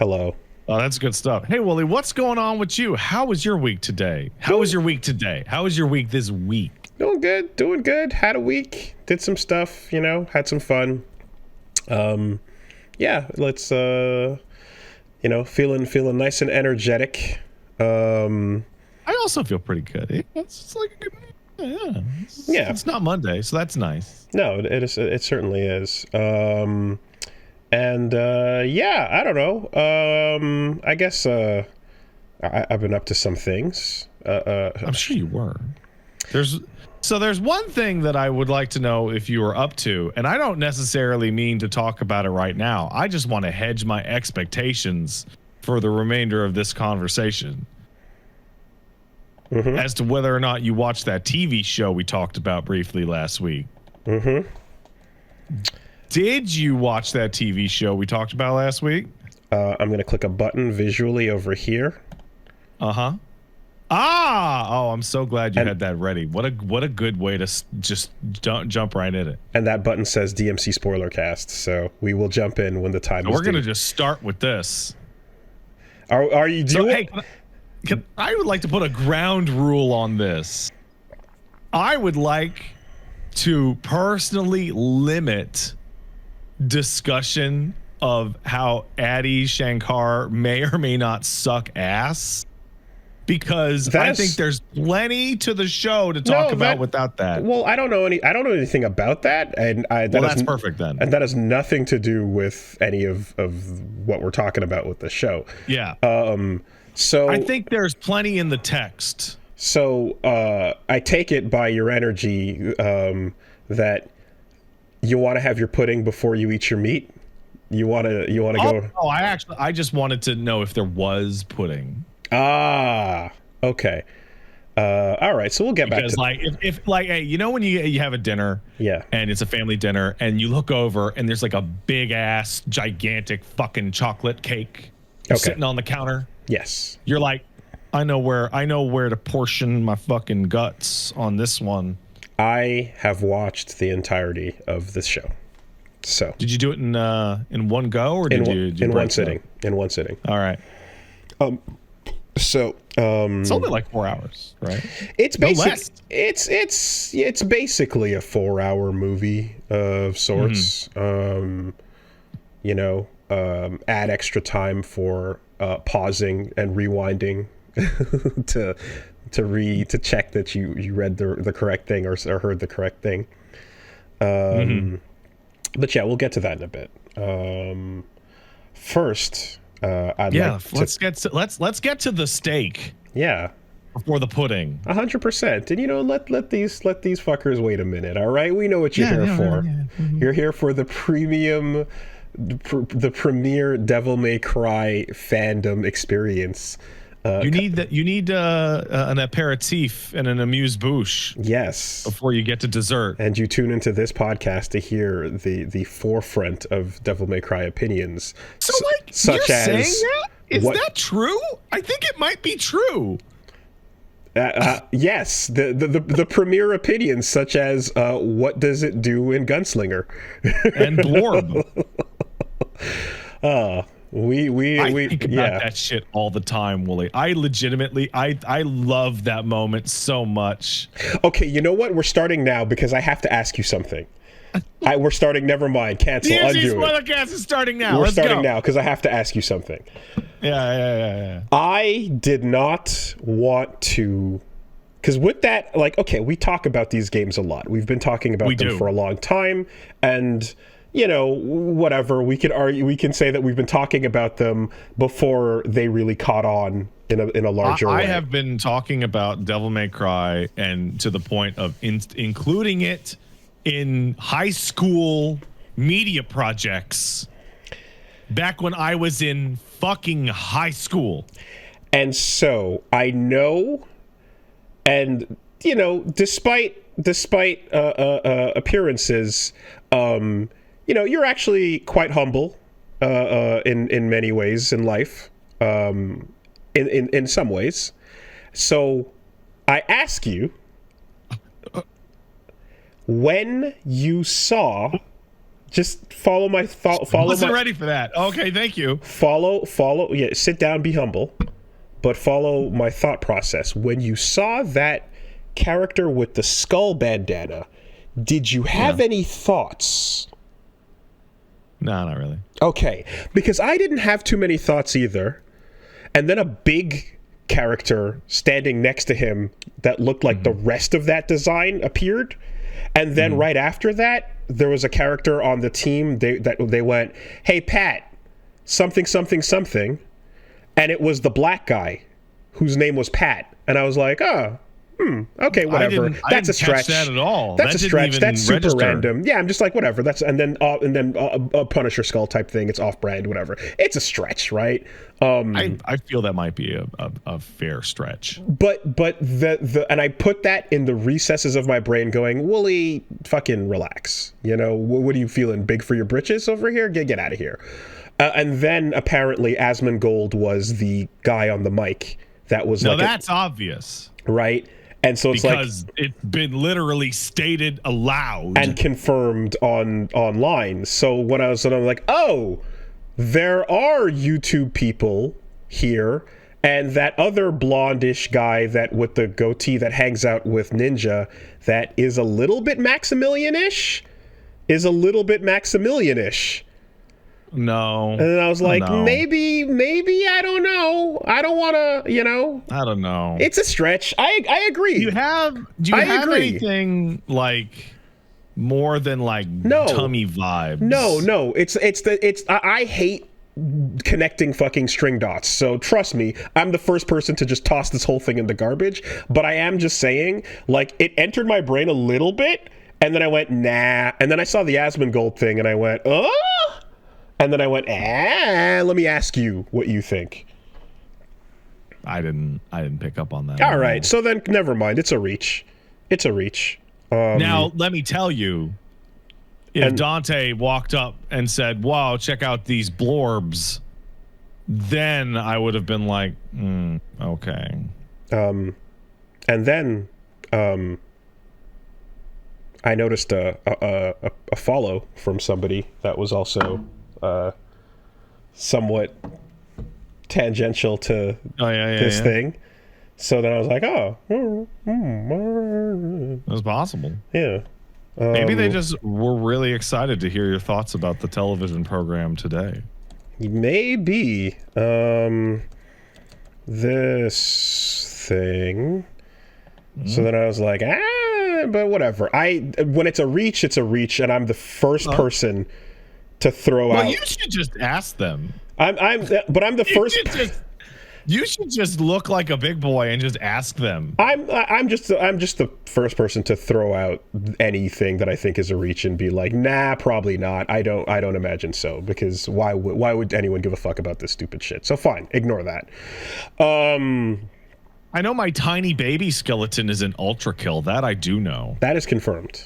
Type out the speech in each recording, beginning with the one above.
Hello. Oh, that's good stuff. Hey, Woolie, what's going on with you? How was your week today? How was your week today? How was your week this week? Doing good. Had a week. Did some stuff, had some fun. Yeah, let's, feeling nice and energetic. I also feel pretty good. It's like a good, yeah. It's not Monday, so that's nice. No, it is. It certainly is. I don't know. I guess I've been up to some things. I'm sure you were. There's one thing that I would like to know if you were up to, and I don't necessarily mean to talk about it right now. I just want to hedge my expectations for the remainder of this conversation as to whether or not you watched that TV show we talked about briefly last week. Did you watch that TV show we talked about last week? I'm going to click a button visually over here. Oh, I'm so glad you had that ready. What a good way to just jump right in it. And that button says DMC Spoilercast, so we will jump in when the time is We're going to just start with this. Are you doing? I would like to put a ground rule on this. I would like to personally limit discussion of how Adi Shankar may or may not suck ass, because I think there's plenty to the show to talk about without that. Well, I don't know anything about that, and that's perfect then. And that has nothing to do with any of what we're talking about with the show. Yeah. So I think there's plenty in the text. So I take it by your energy that you want to have your pudding before you eat your meat. You want to go. Oh, I just wanted to know if there was pudding. Okay. All right. So we'll get back to if hey, when you have a dinner, and it's a family dinner, and you look over and there's like a big ass gigantic fucking chocolate cake sitting on the counter. Yes. You're like, I know where to portion my fucking guts on this one. I have watched the entirety of this show. So did you do it in one go, or did you in one sitting? In one sitting. All right. It's only like 4 hours, right? It's it's basically a 4-hour movie of sorts. Add extra time for pausing and rewinding to check that you read the correct thing or heard the correct thing. But yeah, we'll get to that in a bit. First, let's get to the steak. Yeah. Before the pudding. 100%. And let these fuckers wait a minute. All right, we know what you're here for. You're here for the premier Devil May Cry fandom experience. You need an aperitif and an amuse-bouche. Yes. Before you get to dessert. And you tune into this podcast to hear the forefront of Devil May Cry opinions. So, you're saying that? Is that true? I think it might be true. Yes, the premier opinions, such as what does it do in Gunslinger, and Blorb. We think about that shit all the time, Woolie. I legitimately, I love that moment so much. Okay, you know what? We're starting now because I have to ask you something. We're starting. Never mind. Cancel. Undo it. Spoilercast is starting now. We're starting now because I have to ask you something. Yeah. I did not want to, because with that, we talk about these games a lot. We've been talking about them for a long time, and whatever, we could argue, we can say that we've been talking about them before they really caught on in a larger way. I have been talking about Devil May Cry, and to the point of including it in high school media projects back when I was in fucking high school. And so I know, and despite appearances, you're actually quite humble in many ways in life, in some ways. So I ask you, when you saw Just follow my thought. Follow. Wasn't ready for that. Okay, thank you. Follow. Yeah, sit down, be humble, but follow my thought process. When you saw that character with the skull bandana, did you have any thoughts? No, not really. Okay, because I didn't have too many thoughts either. And then a big character standing next to him that looked like the rest of that design appeared. And then right after that, there was a character on the team they went, "Hey, Pat, something, something, something." And it was the black guy whose name was Pat. And I was like, oh, okay, whatever. That's a stretch. That at all. That's a stretch. That's super random. Yeah, I'm just like, whatever. That's and then a Punisher skull type thing. It's off-brand, whatever. It's a stretch, right? I feel that might be a fair stretch. But the and I put that in the recesses of my brain, going, Woolie, fucking relax. You know, what are you feeling? Big for your britches over here? Get out of here. And then apparently Asmongold was the guy on the mic that was that's obvious, right? And so it's because it's been literally stated aloud and confirmed online. So when I'm like, oh, there are YouTube people here, and that other blondish guy that with the goatee that hangs out with Ninja that is a little bit Maximilian-ish. No. And I was like, maybe, I don't know. I don't want to, I don't know. It's a stretch. I agree. Do you have anything like more than like tummy vibes? No. I hate connecting fucking string dots. So trust me, I'm the first person to just toss this whole thing in the garbage. But I am just saying, like, it entered my brain a little bit, and then I went, nah. And then I saw the Asmongold thing, and I went, oh. And then I went, let me ask you what you think. I didn't pick up on that. All right, so then never mind. It's a reach. Now, let me tell you, if Dante walked up and said, wow, check out these blorbs, then I would have been like, okay. And then I noticed a follow from somebody that was also somewhat tangential to this thing. So then I was like, it was possible. Yeah. Maybe they just were really excited to hear your thoughts about the television program today. Maybe. This thing. So then I was like, but whatever. When it's a reach, and I'm the first person to throw out. Well, you should just ask them. I'm the first. You should just look like a big boy and just ask them. I'm just the first person to throw out anything that I think is a reach and be like, nah, probably not. I don't imagine so, because why would anyone give a fuck about this stupid shit? So fine, ignore that. I know my tiny baby skeleton is an ultra kill. That I do know. That is confirmed.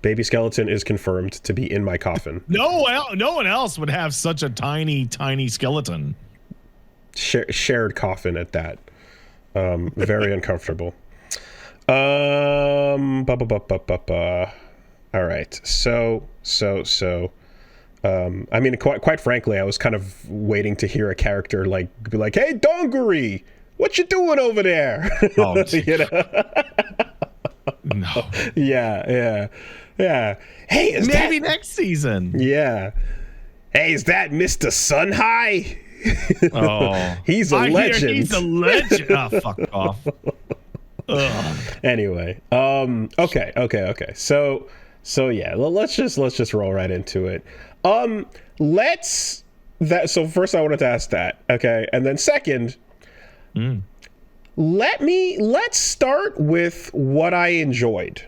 Baby skeleton is confirmed to be in my coffin. No one else would have such a tiny skeleton. Shared coffin at that. Very uncomfortable. All right. So. I mean, quite frankly, I was kind of waiting to hear a character be like, "Hey, Dongari, what you doing over there?" Oh, you know? No. Yeah. Hey, maybe next season. Yeah. Hey, is that Mr. Sunhigh? Oh, he's a legend. He's a legend. Oh, fuck off. Ugh. Anyway, okay. So yeah, let's just roll right into it. So first I wanted to ask that, okay, and then second, let's start with what I enjoyed.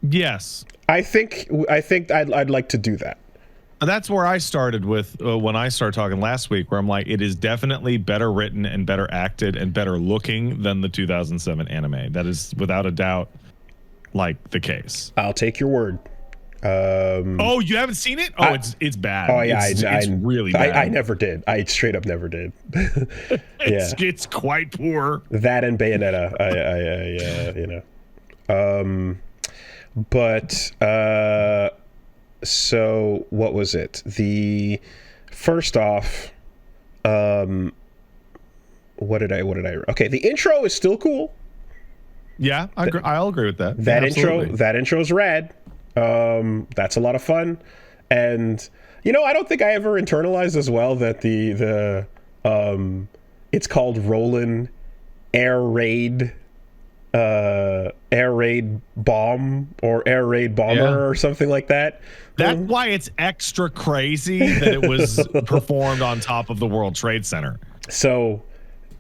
Yes, I think I'd like to do that. That's where I started with when I started talking last week, where I'm like, it is definitely better written and better acted and better looking than the 2007 anime. That is without a doubt like the case. I'll take your word. Oh, you haven't seen it? Oh, it's bad. Oh yeah, it's really bad. I never did. I straight up never did. It's quite poor. That and Bayonetta. I. But So what was it? The first off, what did I? Okay, the intro is still cool. Yeah, I'll agree with that. That Absolutely. that intro is rad. That's a lot of fun, and I don't think I ever internalized as well that the it's called Roland Air Raid Bomb or Air Raid Bomber or something like that. That's why it's extra crazy that it was performed on top of the World Trade Center. So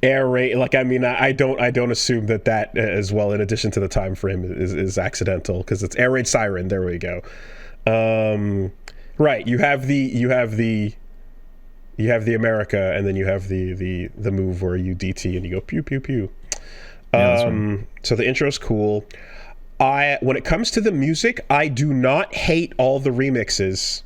Air Raid, I don't assume that as well, in addition to the time frame, is accidental, because it's Air Raid Siren. There we go. Right, you have the America, and then you have the move where you DT and you go pew pew pew. Right. So the intro's cool. When it comes to the music, I do not hate all the remixes.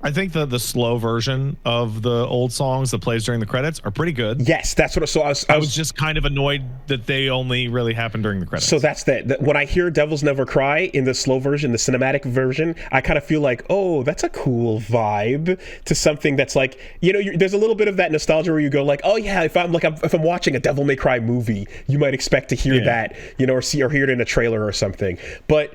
I think the slow version of the old songs that plays during the credits are pretty good. Yes, that's what. So I was just kind of annoyed that they only really happen during the credits. So that's that. When I hear "Devils Never Cry" in the slow version, the cinematic version, I kind of feel like, oh, that's a cool vibe to something that's like, there's a little bit of that nostalgia where you go like, oh yeah, if I'm watching a Devil May Cry movie, you might expect to hear that, or hear it in a trailer or something, but.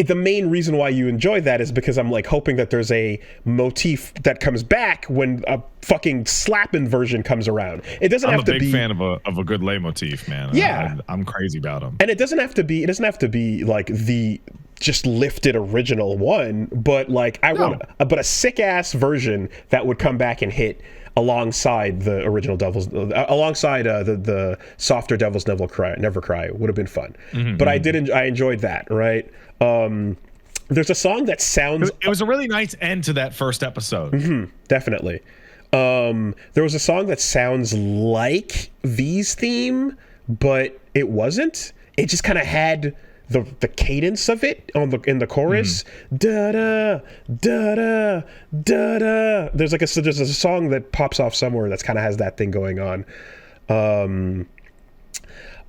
The main reason why you enjoy that is because I'm like hoping that there's a motif that comes back when a fucking slapping version comes around. It doesn't have to be. I'm a big fan of a good leitmotif, man. Yeah, I'm crazy about them. And it doesn't have to be like the just lifted original one, but like want a sick ass version that would come back and hit alongside the original Devils, alongside the softer Devils Never Cry would have been fun. Mm-hmm, but I enjoyed that, right? There's a song that sounds. It was a really nice end to that first episode. Mm-hmm, definitely. There was a song that sounds like V's theme, but it wasn't. It just kind of had the cadence of it in the chorus. Da da da da da da. There's a song that pops off somewhere that's kind of has that thing going on.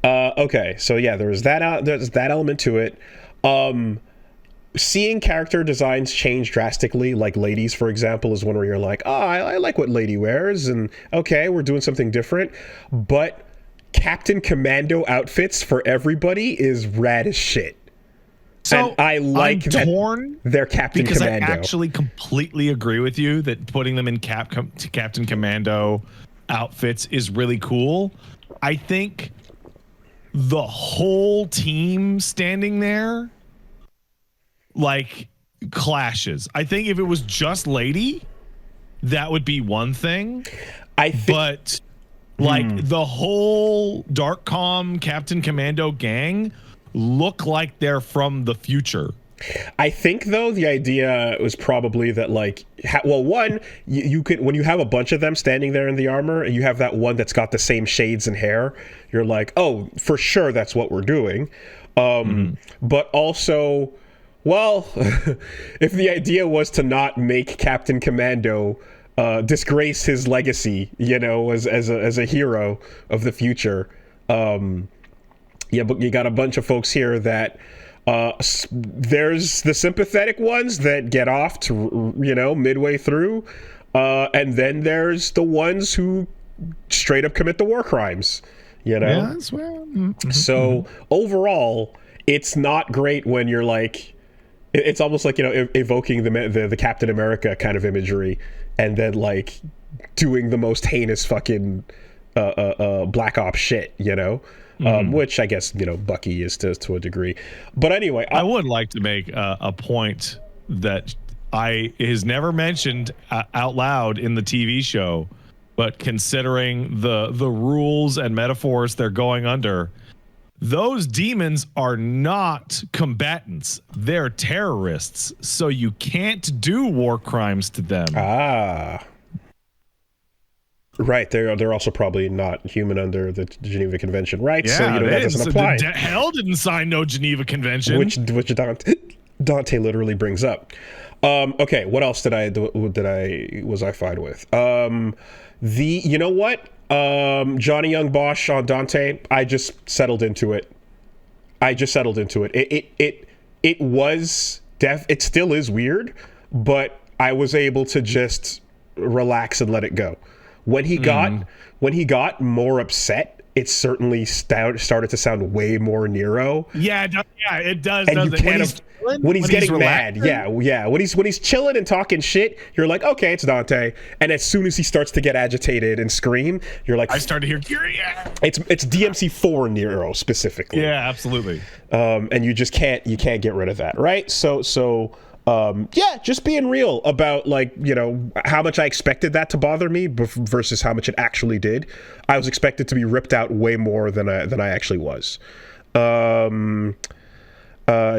Okay, so yeah, there's that element to it. Seeing character designs change drastically, like Lady's, for example, is one where you're like, oh, I like what Lady wears, and okay, we're doing something different. But Captain Commando outfits for everybody is rad as shit. So and I like I'm torn they're Captain because Commando. I actually completely agree with you that putting them in Captain Commando outfits is really cool. I think the whole team standing there like clashes. I think if it was just Lady, that would be one thing. But the whole Darkcom Captain Commando gang look like they're from the future. I think though the idea was probably that one, you could, when you have a bunch of them standing there in the armor and you have that one that's got the same shades and hair, you're like, oh, for sure that's what we're doing. But also, well, if the idea was to not make Captain Commando disgrace his legacy, as a hero of the future, but you got a bunch of folks here that there's the sympathetic ones that get off to midway through, and then there's the ones who straight up commit the war crimes. Yeah, that's well. So overall, it's not great when you're like, it's almost like evoking the Captain America kind of imagery, and then like doing the most heinous fucking Black Ops shit, which I guess Bucky is to a degree. But anyway, I would like to make a point that is never mentioned out loud in the TV show, but considering the rules and metaphors they're going under, those demons are not combatants. They're terrorists. So you can't do war crimes to them. Right, they're also probably not human under the Geneva Convention, right? Yeah, so that doesn't apply. Hell didn't sign no Geneva Convention, which Dante literally brings up. Okay, what else was I fine with? Johnny Young Bosch on Dante, I just settled into it. It it still is weird, but I was able to just relax and let it go. When he got more upset, it certainly started to sound way more Nero. Yeah, it does. And you can't when he's getting mad, when he's chilling and talking shit, you're like, okay, it's Dante. And as soon as he starts to get agitated and scream, you're like, I start to hear, yeah. It's DMC4 Nero specifically. Yeah, absolutely. And you just can't get rid of that, right? So just being real about, like, you know, how much I expected that to bother me versus how much it actually did. I was expected to be ripped out way more than I actually was.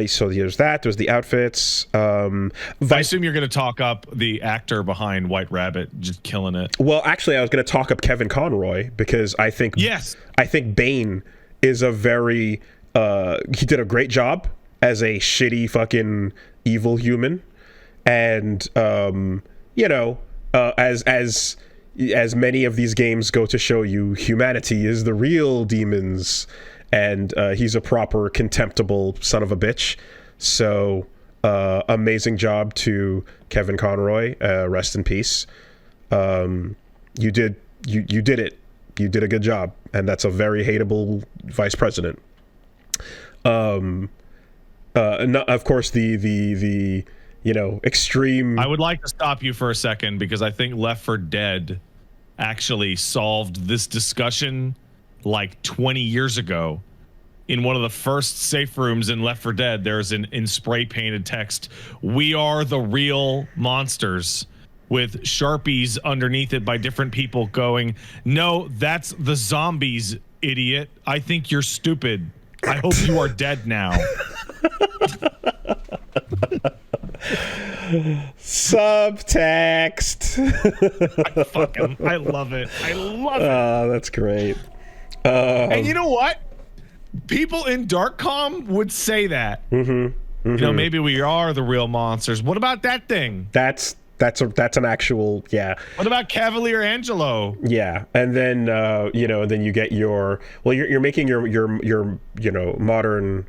So there's that. There's the outfits. I assume you're going to talk up the actor behind White Rabbit, just killing it. Well, actually, I was going to talk up Kevin Conroy because I think Bane is a very he did a great job as a shitty fucking evil human, and you know, as many of these games go to show you, humanity is the real demons. And he's a proper contemptible son of a bitch. So amazing job to Kevin Conroy. Rest in peace. You did it. You did a good job, and that's a very hateable vice president. Of course, the you know, extreme. I would like to stop you for a second because I think Left 4 Dead actually solved this discussion like 20 years ago. In one of the first safe rooms in Left 4 Dead, there's in spray painted text, "We are the real monsters," with Sharpies underneath it by different people going, "No, that's the zombies, idiot. I think you're stupid. I hope you are dead now." Subtext. I love it. I love it. Oh, that's great. And you know what? People in Darkcom would say that. You know, maybe we are the real monsters. What about that thing? That's an actual, yeah. What about Cavalier Angelo? Yeah, and then you know, then you get you're making your you know, modern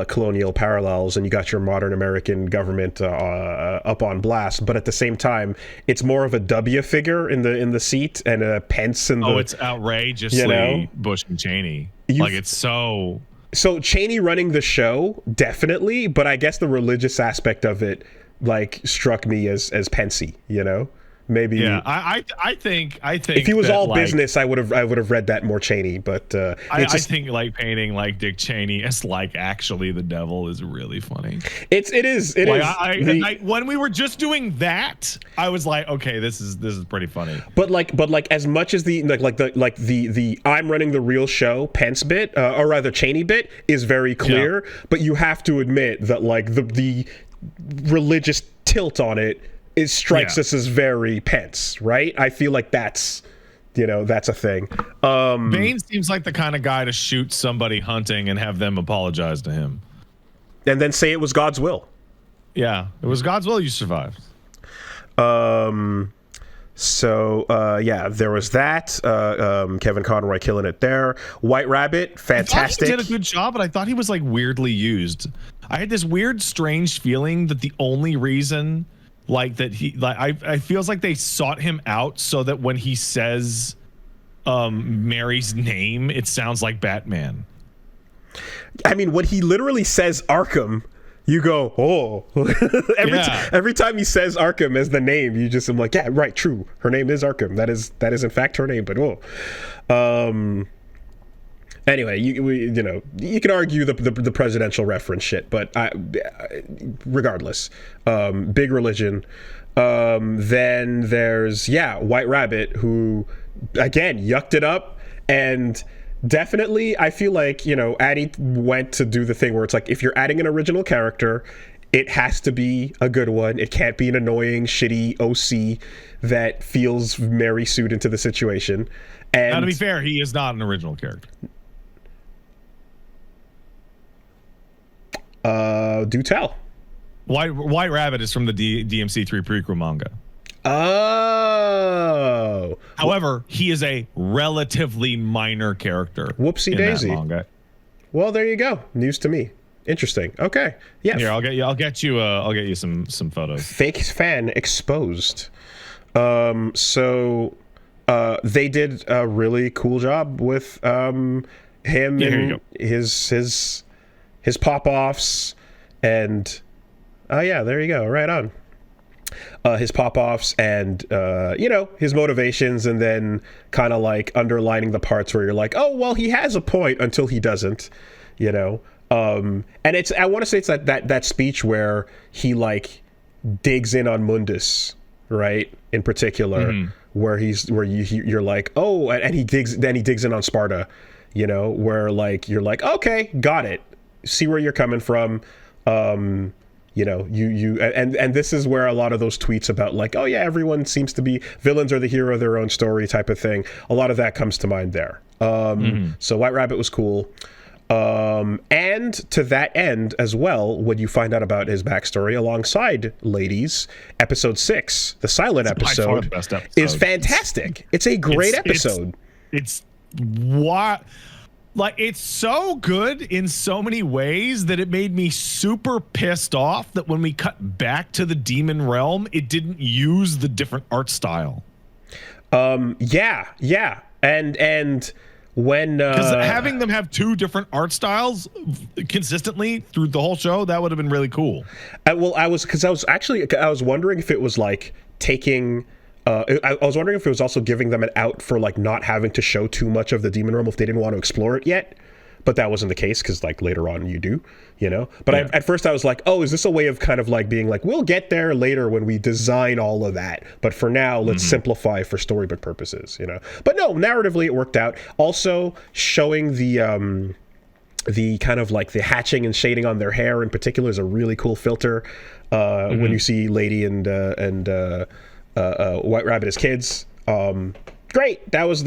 colonial parallels, and you got your modern American government up on blast, but at the same time, it's more of a W figure in the seat and a Pence in the. Oh, it's outrageously, you know? Bush and Cheney. Like, it's so Cheney running the show, definitely, but I guess the religious aspect of it, like, struck me as Pensy, you know. Maybe. Yeah, I think if he was all, like, business, I would have read that more Cheney. But I think, like, painting like Dick Cheney as, like, actually the devil is really funny. It is. When we were just doing that, I was like, okay, this is pretty funny. But like as much as the I'm running the real show Pence bit, or rather Cheney bit, is very clear. Yeah. But you have to admit that, like, the religious tilt on it strikes us as very Pence, right? I feel like that's a thing. Bane seems like the kind of guy to shoot somebody hunting and have them apologize to him, and then say it was God's will. Yeah, it was God's will you survived. So there was that. Kevin Conroy killing it there. White Rabbit, fantastic. He did a good job, but I thought he was, like, weirdly used. I had this weird, strange feeling that the only reason, like, that he, like, I feels like they sought him out so that when he says Mary's name, it sounds like Batman. I mean, when he literally says Arkham, you go, oh. Every time he says Arkham as the name, you just, I'm like, yeah, right, true. Her name is Arkham. That is in fact her name, but anyway, you can argue the presidential reference shit, but regardless, big religion. Then there's White Rabbit, who again yucked it up, and definitely I feel like, you know, Addy went to do the thing where it's like, if you're adding an original character, it has to be a good one. It can't be an annoying, shitty OC that feels Mary Sued into the situation. And now, to be fair, he is not an original character. Do tell. White Rabbit is from the DMC3 prequel manga. Oh. However, he is a relatively minor character. Whoopsie daisy. That manga. Well, there you go. News to me. Interesting. Okay. Yeah. Here, I'll get you some photos. Fake fan exposed. So they did a really cool job with him and his pop-offs, and there you go. Right on. His pop-offs and his motivations, and then kind of like underlining the parts where you're like, oh well, he has a point until he doesn't, and I want to say it's that speech where he like digs in on Mundus, right, in particular, where you're like, oh, and he digs in on Sparta, where like you're like, okay, got it, see where you're coming from. And this is where a lot of those tweets about like, oh yeah, everyone seems to be villains are the hero of their own story type of thing, a lot of that comes to mind there. So White Rabbit was cool. And to that end as well, when you find out about his backstory alongside Ladies, episode 6, the silent episode, best episode, is fantastic. It's a great episode. It's what. Like, it's so good in so many ways that it made me super pissed off that when we cut back to the demon realm, it didn't use the different art style. Yeah. And when... Because having them have two different art styles consistently through the whole show, that would have been really cool. I was wondering if it was like taking... I was wondering if it was also giving them an out for like not having to show too much of the demon realm if they didn't want to explore it yet, but that wasn't the case because like later on you do, But at first I was like, oh, is this a way of kind of like being like, we'll get there later when we design all of that, but for now let's simplify for storybook purposes, But no, narratively it worked out. Also showing the kind of like the hatching and shading on their hair in particular is a really cool filter. When you see Lady and White Rabbit as kids, great. That was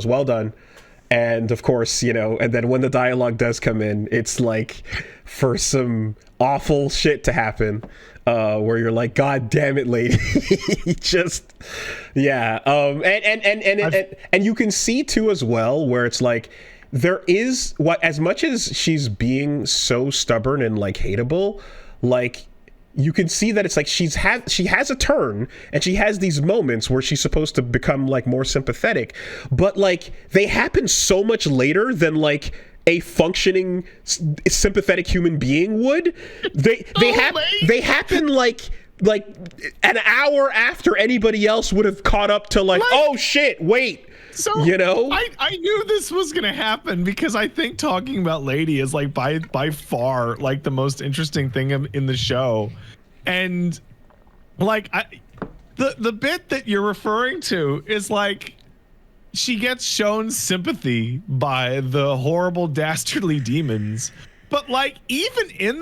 well done. And of course, and then when the dialogue does come in, it's like for some awful shit to happen, where you're like, God damn it, Lady. And you can see too as well where it's like there is as much as she's being so stubborn and like hateable, like you can see that it's like she has a turn and she has these moments where she's supposed to become like more sympathetic, but like they happen so much later than like a functioning sympathetic human being would. They happen like an hour after anybody else would have caught up to like oh shit, wait. So I knew this was gonna happen because I think talking about Lady is like by far like the most interesting thing in the show, and like the bit that you're referring to is like she gets shown sympathy by the horrible dastardly demons, but like even in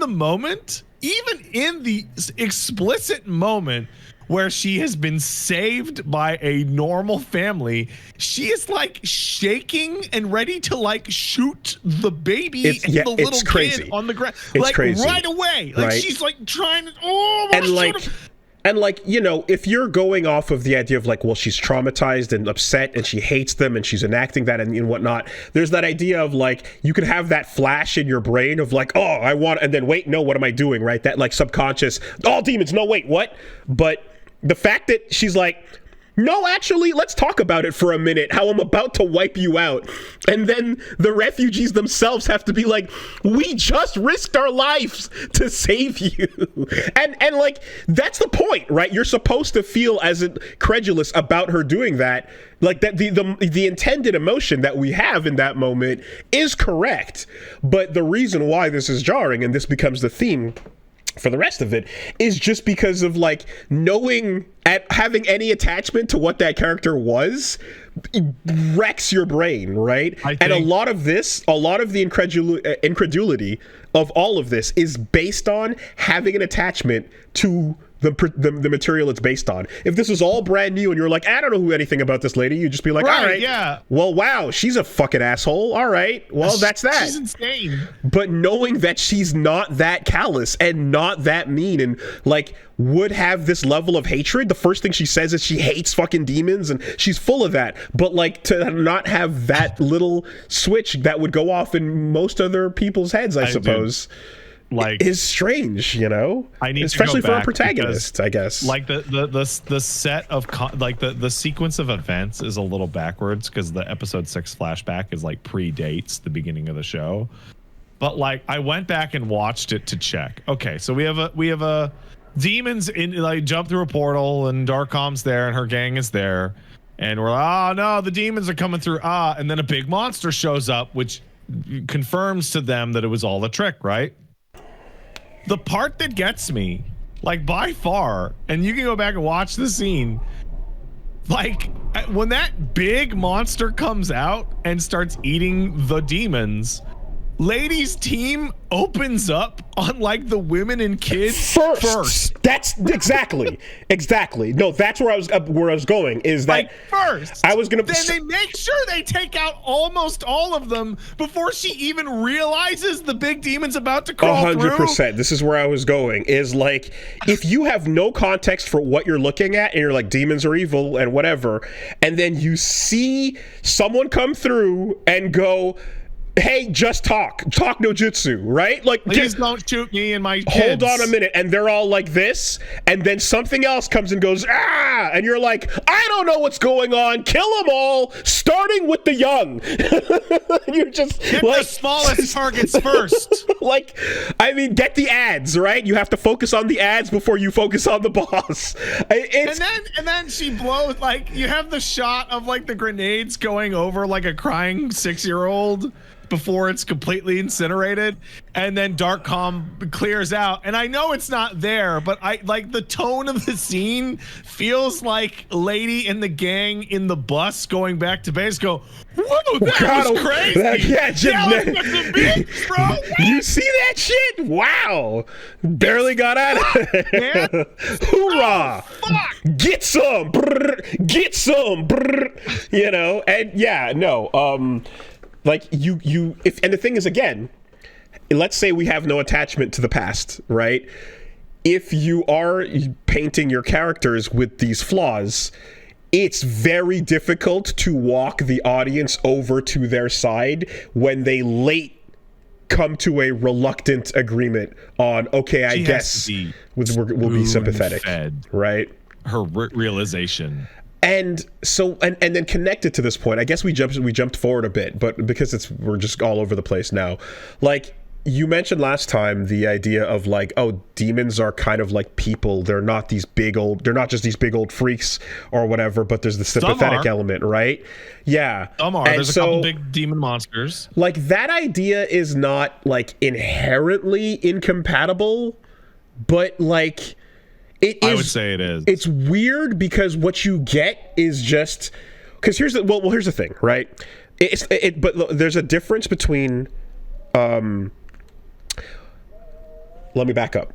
the explicit moment where she has been saved by a normal family, she is like shaking and ready to like shoot the baby and the little kid on the ground. It's like crazy. Right away. Like she's like trying to And like, if you're going off of the idea of like, well, she's traumatized and upset and she hates them and she's enacting that and whatnot, there's that idea of like, you can have that flash in your brain of like, oh, I want, and then wait, no, what am I doing, right? That like subconscious, all demons, no, wait, what? But the fact that she's like, no, actually, let's talk about it for a minute, how I'm about to wipe you out. And then the refugees themselves have to be like, we just risked our lives to save you. And like, that's the point, right? You're supposed to feel as incredulous about her doing that. Like that the intended emotion that we have in that moment is correct. But the reason why this is jarring, and this becomes the theme for the rest of it, is just because of like having any attachment to what that character was wrecks your brain, right? And a lot of the incredulity of all of this is based on having an attachment to the material it's based on. If this was all brand new and you're like, I don't know anything about this lady, you'd just be like, all right, yeah. Well, wow, she's a fucking asshole. All right, well, that's that. She's insane. But knowing that she's not that callous and not that mean and like would have this level of hatred, the first thing she says is she hates fucking demons and she's full of that. But like to not have that little switch that would go off in most other people's heads, I suppose. Like, is strange, you know. I need especially to go for a protagonist, I guess. Like the set of like the sequence of events is a little backwards because the episode 6 flashback is like predates the beginning of the show. But like I went back and watched it to check. Okay, so we have a demons in like jump through a portal and Darkom's there and her gang is there, and we're like, oh no, the demons are coming through. And then a big monster shows up, which confirms to them that it was all a trick, right? The part that gets me, like by far, and you can go back and watch the scene, like when that big monster comes out and starts eating the demons, Lady's team opens up on like the women and kids first. That's exactly. No, that's where I was going. Is that like first? I was gonna. Then they make sure they take out almost all of them before she even realizes the big demon's about to crawl 100%. This is where I was going. Is like if you have no context for what you're looking at, and you're like demons are evil and whatever, and then you see someone come through and go, hey, just talk no jutsu, right? Like, please don't shoot me and my kids. Hold on a minute, and they're all like this, and then something else comes and goes, and you're like, I don't know what's going on. Kill them all, starting with the young. You're just get like, the smallest targets first. Like, I mean, get the ads, right? You have to focus on the ads before you focus on the boss. And then she blows, like, you have the shot of like the grenades going over like a crying 6-year-old before it's completely incinerated, and then Darkom clears out, and I know it's not there, but I like the tone of the scene feels like Lady and the gang in the bus going back to base go, whoa, that was crazy. Bro. You see that shit? Wow. Barely got out of it. Hoorah. Oh, get some. Brr. Get some. Brr. You know, and yeah, no, like and the thing is, again, let's say we have no attachment to the past, right? If you are painting your characters with these flaws, it's very difficult to walk the audience over to their side when they late come to a reluctant agreement on, okay, I guess we'll be sympathetic, right? Her realization. And so, and then connected to this point, I guess we jumped forward a bit, but because we're just all over the place now. Like you mentioned last time, the idea of like, oh, demons are kind of like people. They're not just these big old freaks or whatever, but there's the sympathetic element, right? Yeah. Some are. There's a couple big demon monsters. Like that idea is not like inherently incompatible, but like, I would say it is. It's weird because what you get is just because here's the thing, right? But there's a difference between. Let me back up.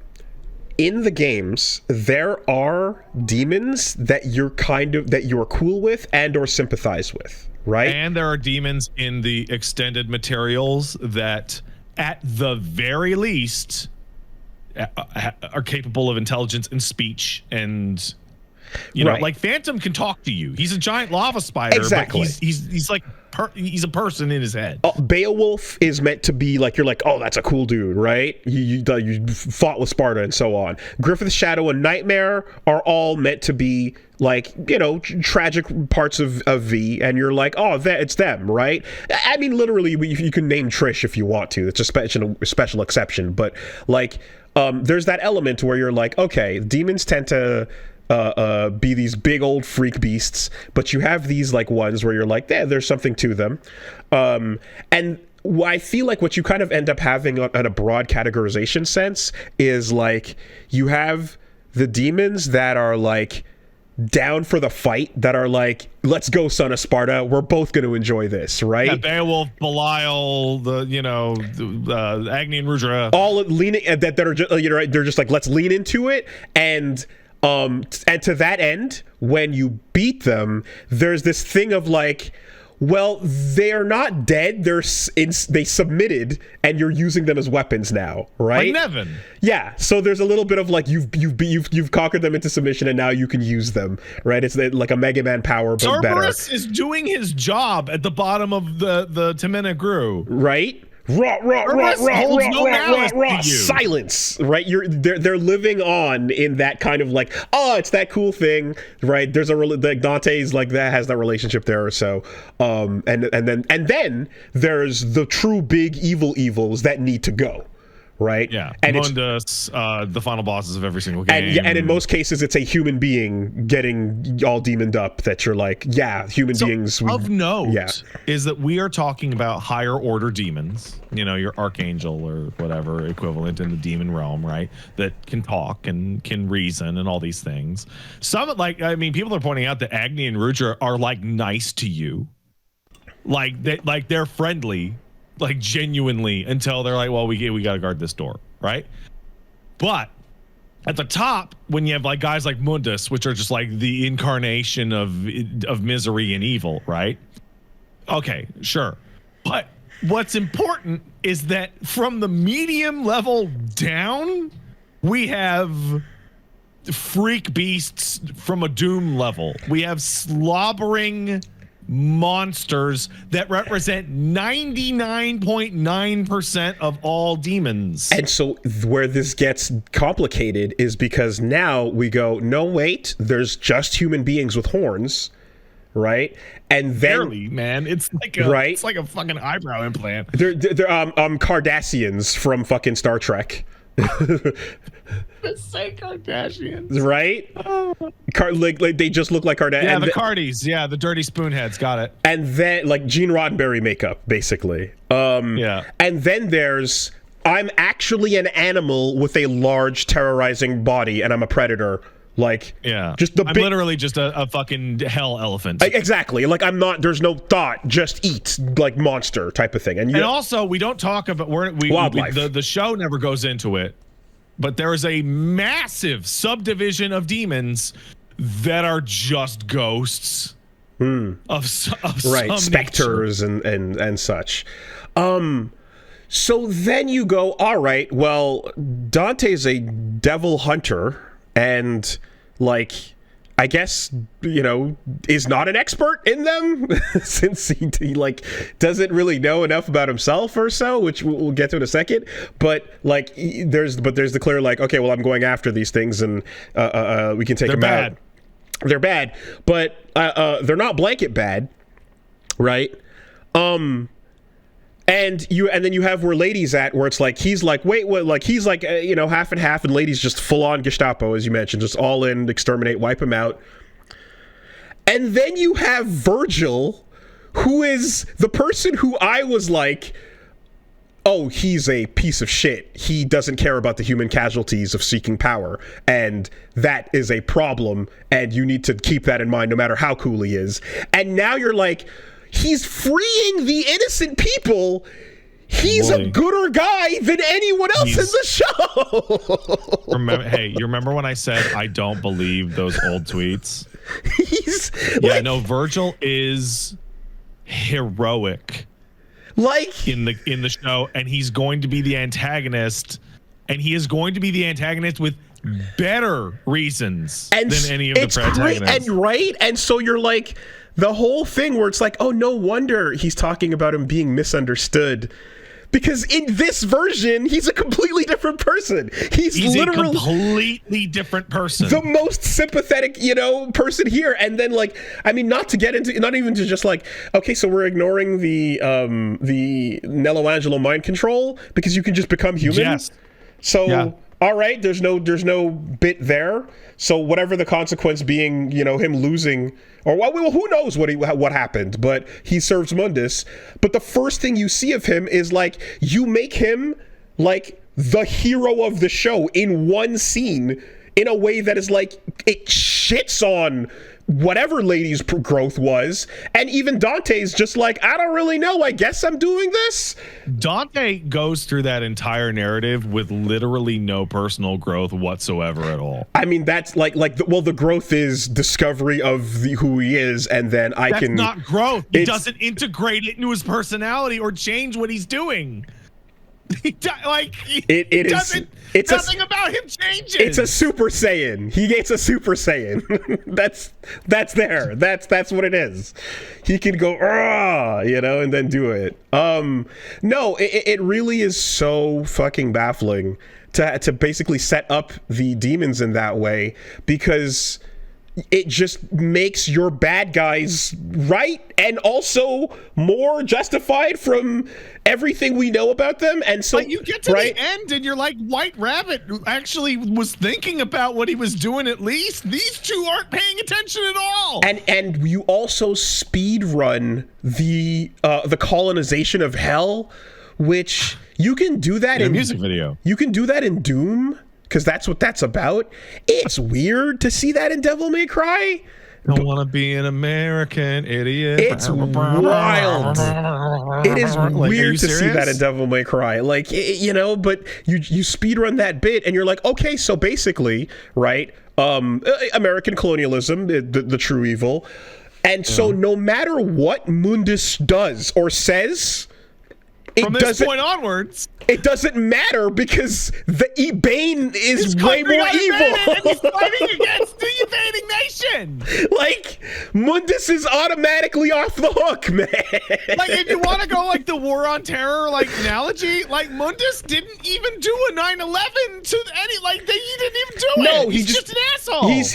In the games, there are demons that you're cool with and or sympathize with, right? And there are demons in the extended materials that, at the very least, are capable of intelligence and speech, and you know, like Phantom can talk to you. He's a giant lava spider, exactly. But he's like he's a person in his head. Beowulf is meant to be like, you're like, oh, that's a cool dude, right? You fought with Sparta and so on. Griffith's Shadow and Nightmare are all meant to be like, you know, tragic parts of V, and you're like, oh, it's them, right? I mean, literally, you can name Trish if you want to. It's a special exception, but like. There's that element where you're like, okay, demons tend to be these big old freak beasts, but you have these like ones where you're like, there's something to them. And I feel like what you kind of end up having on a broad categorization sense is like you have the demons that are like down for the fight, that are like, let's go, son of Sparta, we're both going to enjoy this, right? Yeah, Beowulf, Belial, Agni and Rudra, all leaning, that are just, they're just like, let's lean into it. And to that end, when you beat them, there's this thing of like, well, they're not dead. They submitted, and you're using them as weapons now, right? Like Nevin. Yeah. So there's a little bit of like, you've conquered them into submission, and now you can use them, right? It's like a Mega Man power, but Cerberus better. is doing his job at the bottom of the Tamina Gru, right? Silence, right? They're living on in that kind of like, oh, it's that cool thing, right? There's Dante's like that has that relationship there or so, and then there's the true big evils that need to go. Right. Yeah. And Mundus, the final bosses of every single game. And in most cases, it's a human being getting all demoned up that you're like, yeah, human beings. Of note is that we are talking about higher order demons, your archangel or whatever equivalent in the demon realm, right? That can talk and can reason and all these things. Some people are pointing out that Agni and Rudra are like nice to you. They're friendly. Like genuinely, until they're like, well, we gotta guard this door, right? But at the top, when you have like guys like Mundus, which are just like the incarnation of misery and evil, right? Okay, sure. But what's important is that from the medium level down, we have freak beasts from a Doom level. We have slobbering monsters that represent 99.9% of all demons. And so where this gets complicated is because now we go, no, wait, there's just human beings with horns, right? And then barely, man, it's like a fucking eyebrow implant. They're Cardassians from fucking Star Trek. Say Kardashians, right? Like they just look like Kardashians. Yeah, the Cardis. Yeah, the dirty spoonheads. Got it. And then like Gene Roddenberry makeup, basically. Yeah. And then there's, I'm actually an animal with a large terrorizing body, and I'm a predator. Like, yeah, I'm literally just a fucking hell elephant. Exactly. Like I'm not. There's no thought. Just eat, like monster type of thing. And also we don't talk about wildlife. The show never goes into it, but there is a massive subdivision of demons that are just ghosts of right, some specters and such. So then you go, all right, well, Dante's a devil hunter, and like, I guess, is not an expert in them since he like doesn't really know enough about himself or so, which we'll get to in a second. But like, there's the clear like, okay, well, I'm going after these things, and we can take them out. They're bad, but they're not blanket bad, right? And then you have where Lady's at, where it's like he's like, wait, what? Like he's like half and half, and Lady's just full on Gestapo, as you mentioned, just all in, exterminate, wipe him out. And then you have Virgil, who is the person who I was like, oh, he's a piece of shit. He doesn't care about the human casualties of seeking power, and that is a problem, and you need to keep that in mind no matter how cool he is. And now you're like, he's freeing the innocent people. He's a gooder guy than anyone else in the show. You remember when I said I don't believe those old tweets? Virgil is heroic, like in the show, and he's going to be the antagonist, and he is going to be the antagonist with better reasons than any of the protagonists. And so you're like, the whole thing where it's like, oh, no wonder he's talking about him being misunderstood. Because in this version, he's a completely different person. He's literally a completely different person. The most sympathetic, person here. And then, like, I mean, not even to just like, okay, so we're ignoring the Nello Angelo mind control because you can just become human. Yes. So, yeah. All right, there's no bit there. So whatever the consequence being, him losing, or who knows what happened, but he serves Mundus. But the first thing you see of him is like, you make him like the hero of the show in one scene in a way that is like, it shits on whatever lady's growth was, and even Dante's just like, I don't really know, I guess I'm doing this. Dante goes through that entire narrative with literally no personal growth whatsoever at all. I mean, that's the growth is discovery of who he is, and then that's not growth. He doesn't integrate it into his personality or change what he's doing. It's nothing about him changes. It's a Super Saiyan. He gets a Super Saiyan. that's there. That's what it is. He can go, and then do it. No, it really is so fucking baffling to basically set up the demons in that way, because it just makes your bad guys right and also more justified from everything we know about them. And so you get to the end and you're like, White Rabbit actually was thinking about what he was doing. At least these two aren't paying attention at all. And you also speed run the colonization of hell, which you can do that in a music video. You can do that in Doom, because that's what that's about. It's weird to see that in Devil May Cry. Don't want to be an American idiot. It's wild. It is weird to see that in Devil May Cry. But you speedrun that bit and you're like, okay, so basically, right, American colonialism, the true evil. And so no matter what Mundus does or says, from this point onwards, it doesn't matter, because the Bane is way more evil. And he's fighting against the invading nation. Like, Mundus is automatically off the hook, man. Like, if you want to go like the War on Terror analogy, like Mundus didn't even do a 9/11 to any he didn't even do it. No, he's just an asshole. He's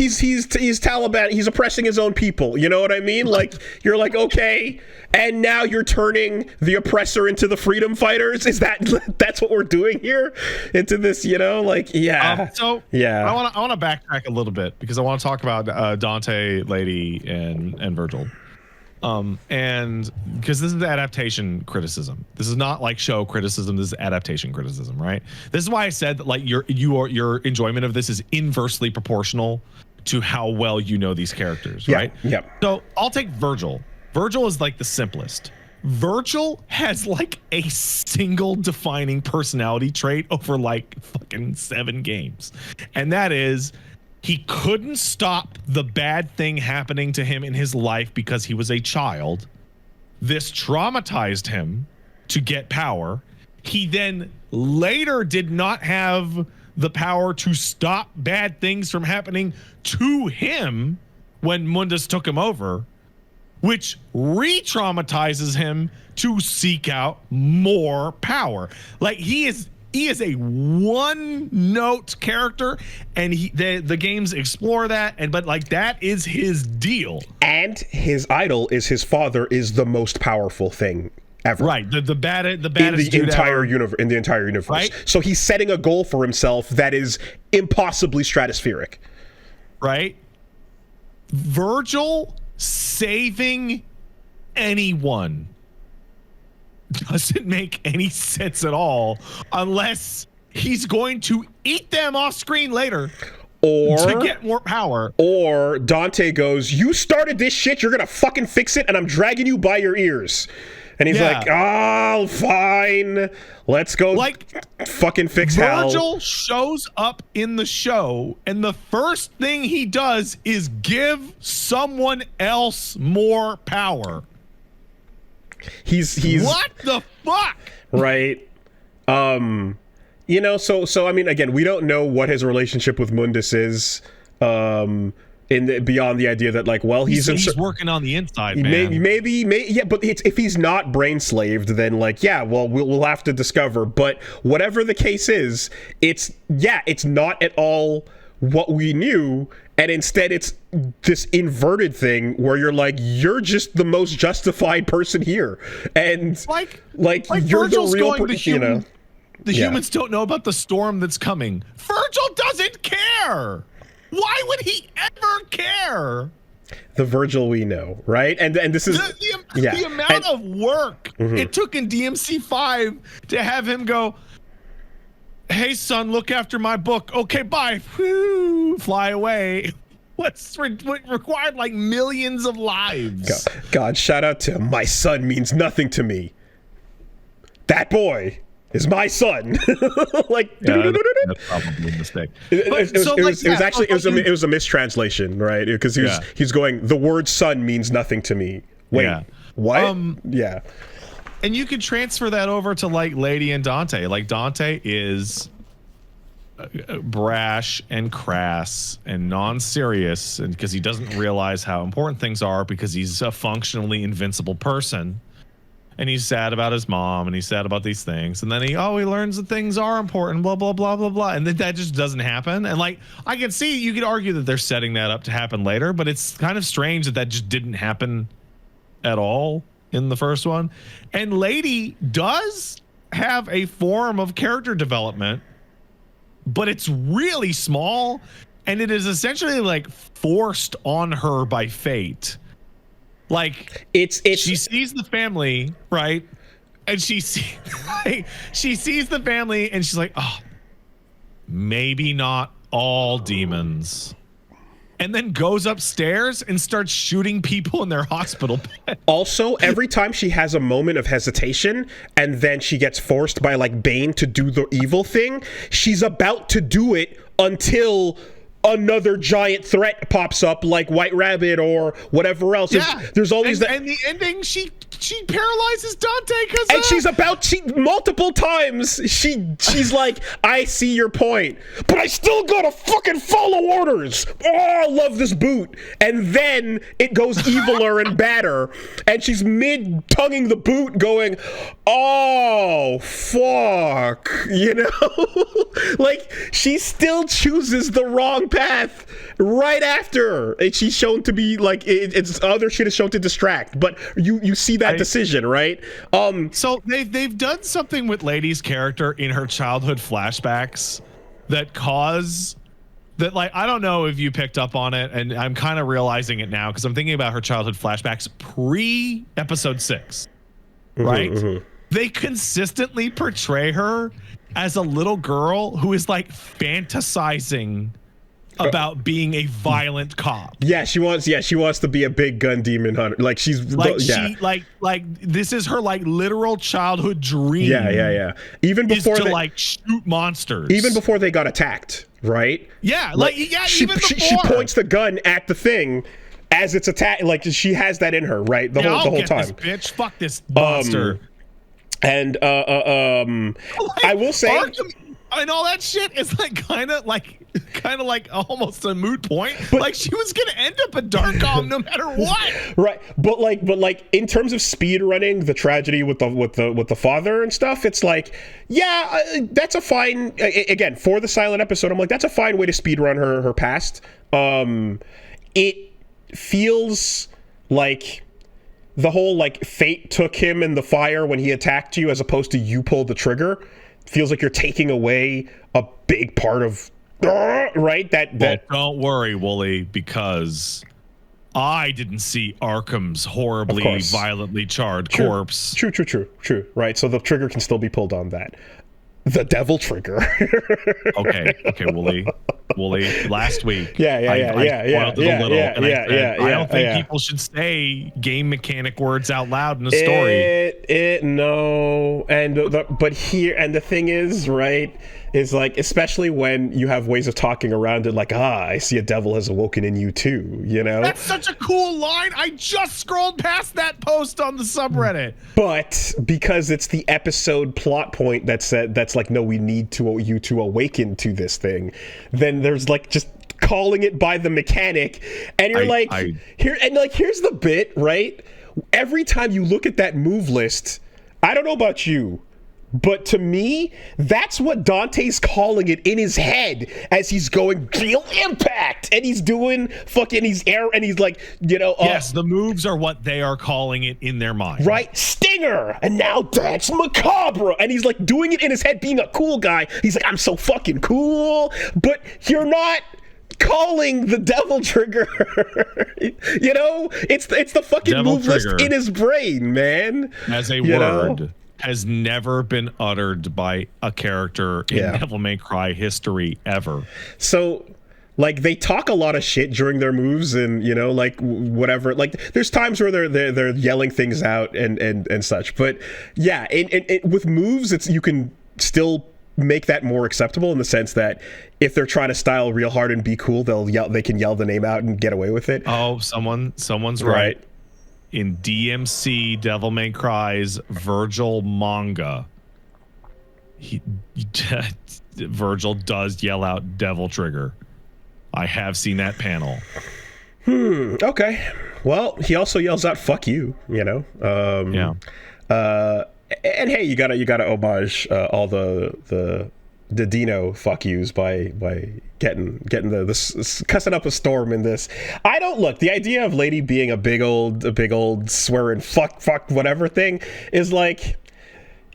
Taliban. He's oppressing his own people. You know what I mean? Like, you're like, okay. And now you're turning the oppressor into the freedom fighters? That's what we're doing here? Into this, yeah. I want to backtrack a little bit, because I want to talk about Dante, Lady, and Virgil. And because this is the adaptation criticism. This is not like show criticism. This is adaptation criticism, right? This is why I said that your enjoyment of this is inversely proportional to how well you know these characters, right? Yeah. So I'll take Virgil. Virgil is the simplest. Virgil has a single defining personality trait over fucking 7 games. And that is, he couldn't stop the bad thing happening to him in his life because he was a child. This traumatized him to get power. He then later did not have the power to stop bad things from happening to him when Mundus took him over, which re-traumatizes him to seek out more power. He is a one-note character, and the games explore that, but that is his deal. And his idol is his father is the most powerful thing ever. Right, the baddest in the entire universe. Right? So he's setting a goal for himself that is impossibly stratospheric. Right? Virgil saving anyone doesn't make any sense at all, unless he's going to eat them off screen later to get more power. Or Dante goes, you started this shit, you're gonna fucking fix it, and I'm dragging you by your ears. And he's like, oh, fine, let's go fucking fix hell. Virgil shows up in the show, and the first thing he does is give someone else more power. He's what the fuck? Right. So I mean, again, we don't know what his relationship with Mundus is. Beyond the idea that he's working on the inside, man. Maybe, but if he's not brain slaved, then we'll have to discover. But whatever the case is, it's not at all what we knew, and instead it's this inverted thing where you're just the most justified person here, and you're Virgil's the real person. The humans don't know about the storm that's coming. Virgil doesn't care. Why would he ever care? The Virgil we know, right? And this is the amount of work it took in DMC5 to have him go, hey son, look after my book. Okay, bye. Whew, fly away. what required like millions of lives. God, shout out to my son means nothing to me. That boy is my son. Like, that's probably a mistake. It was a mistranslation, right? Because he's going, the word son means nothing to me. Wait, what? Yeah. And you could transfer that over to like Lady and Dante. Like Dante is brash and crass and non-serious, and because he doesn't realize how important things are, because he's a functionally invincible person, and he's sad about his mom, and he's sad about these things, and then he learns that things are important, blah blah blah blah blah, and then that just doesn't happen. And like, I can see, you could argue that they're setting that up to happen later, but it's kind of strange that just didn't happen at all in the first one. And Lady does have a form of character development, but it's really small, and it is essentially like forced on her by fate. Like, it's she sees the family, right? And she sees the family, and she's like, oh, maybe not all demons. And then goes upstairs and starts shooting people in their hospital bed. Also, every time she has a moment of hesitation and then she gets forced by like Bane to do the evil thing, she's about to do it until another giant threat pops up, like White Rabbit or whatever else. Yeah. There's always and the ending, she paralyzes Dante and multiple times she's like, I see your point, but I still gotta fucking follow orders. Oh, I love this boot. And then it goes eviler and badder, and she's mid tonguing the boot going, oh fuck, you know? Like, she still chooses the wrong path right after she's shown to be like, it's other shit is shown to distract, but you see that decision, right? So they've done something with Lady's character in her childhood flashbacks that cause that, like, I don't know if you picked up on it, and I'm kind of realizing it now because I'm thinking about her childhood flashbacks pre episode 6, right? Mm-hmm. They consistently portray her as a little girl who is like fantasizing about being a violent cop. Yeah, she wants to be a big gun demon hunter. Like, she's like, she like this is her like literal childhood dream. Yeah. Even before they like shoot monsters. Even before they got attacked, right? Yeah, she points the gun at the thing as it's attacked. Like, she has that in her, right? The whole time. This bitch, fuck this monster. And I will say, Arkham and all that shit is like kind of like almost a moot point. But, like, she was gonna end up at Darkholm no matter what. Right, but like in terms of speed running the tragedy with the father and stuff, it's like, that's a fine, again, for the silent episode, I'm like, that's a fine way to speed run her past. It feels like the whole like fate took him in the fire when he attacked you, as opposed to you pulled the trigger. Feels like you're taking away a big part of right that. Well, don't worry, Woolie, because I didn't see Arkham's horribly violently charred corpse. True. Right, so the trigger can still be pulled on that. The devil trigger. okay, Woolie. Last week, I spoiled it a little, and I said, I don't think people should say game mechanic words out loud in a story. No, and but here, and the thing is, right, is like, especially when you have ways of talking around it, like, I see a devil has awoken in you too, you know? That's such a cool line. I just scrolled past that post on the subreddit. But because it's the episode plot point that's like, no, we need you to awaken to this thing, then there's like just calling it by the mechanic, and you're here's the bit, right? Every time you look at that move list, I don't know about you, but to me, that's what Dante's calling it in his head as he's going deal impact, and he's doing and he's like, you know. Yes, the moves are what they are calling it in their mind. Right, stinger, and now that's macabre, and he's like doing it in his head, being a cool guy. He's like, I'm so fucking cool, but you're not calling the devil trigger. You know, it's the fucking devil move list in his brain, man. As a word. Has never been uttered by a character in Devil May Cry history ever. So Like, they talk a lot of shit during their moves, and you know, like whatever. Like, there's times where they're yelling things out and such. But yeah, with moves, it's you can still make that more acceptable in the sense that if they're trying to style real hard and be cool, they can yell the name out and get away with it. Oh, someone's right. In DMC Devil May Cry's Virgil manga, Virgil does yell out Devil Trigger. I have seen that panel. Okay. Well, he also yells out "fuck you," you know. And hey, you gotta homage all the Dino fuck yous by getting the cussing up a storm in this. I don't look. The idea of Lady being a big old swearing fuck whatever thing is like,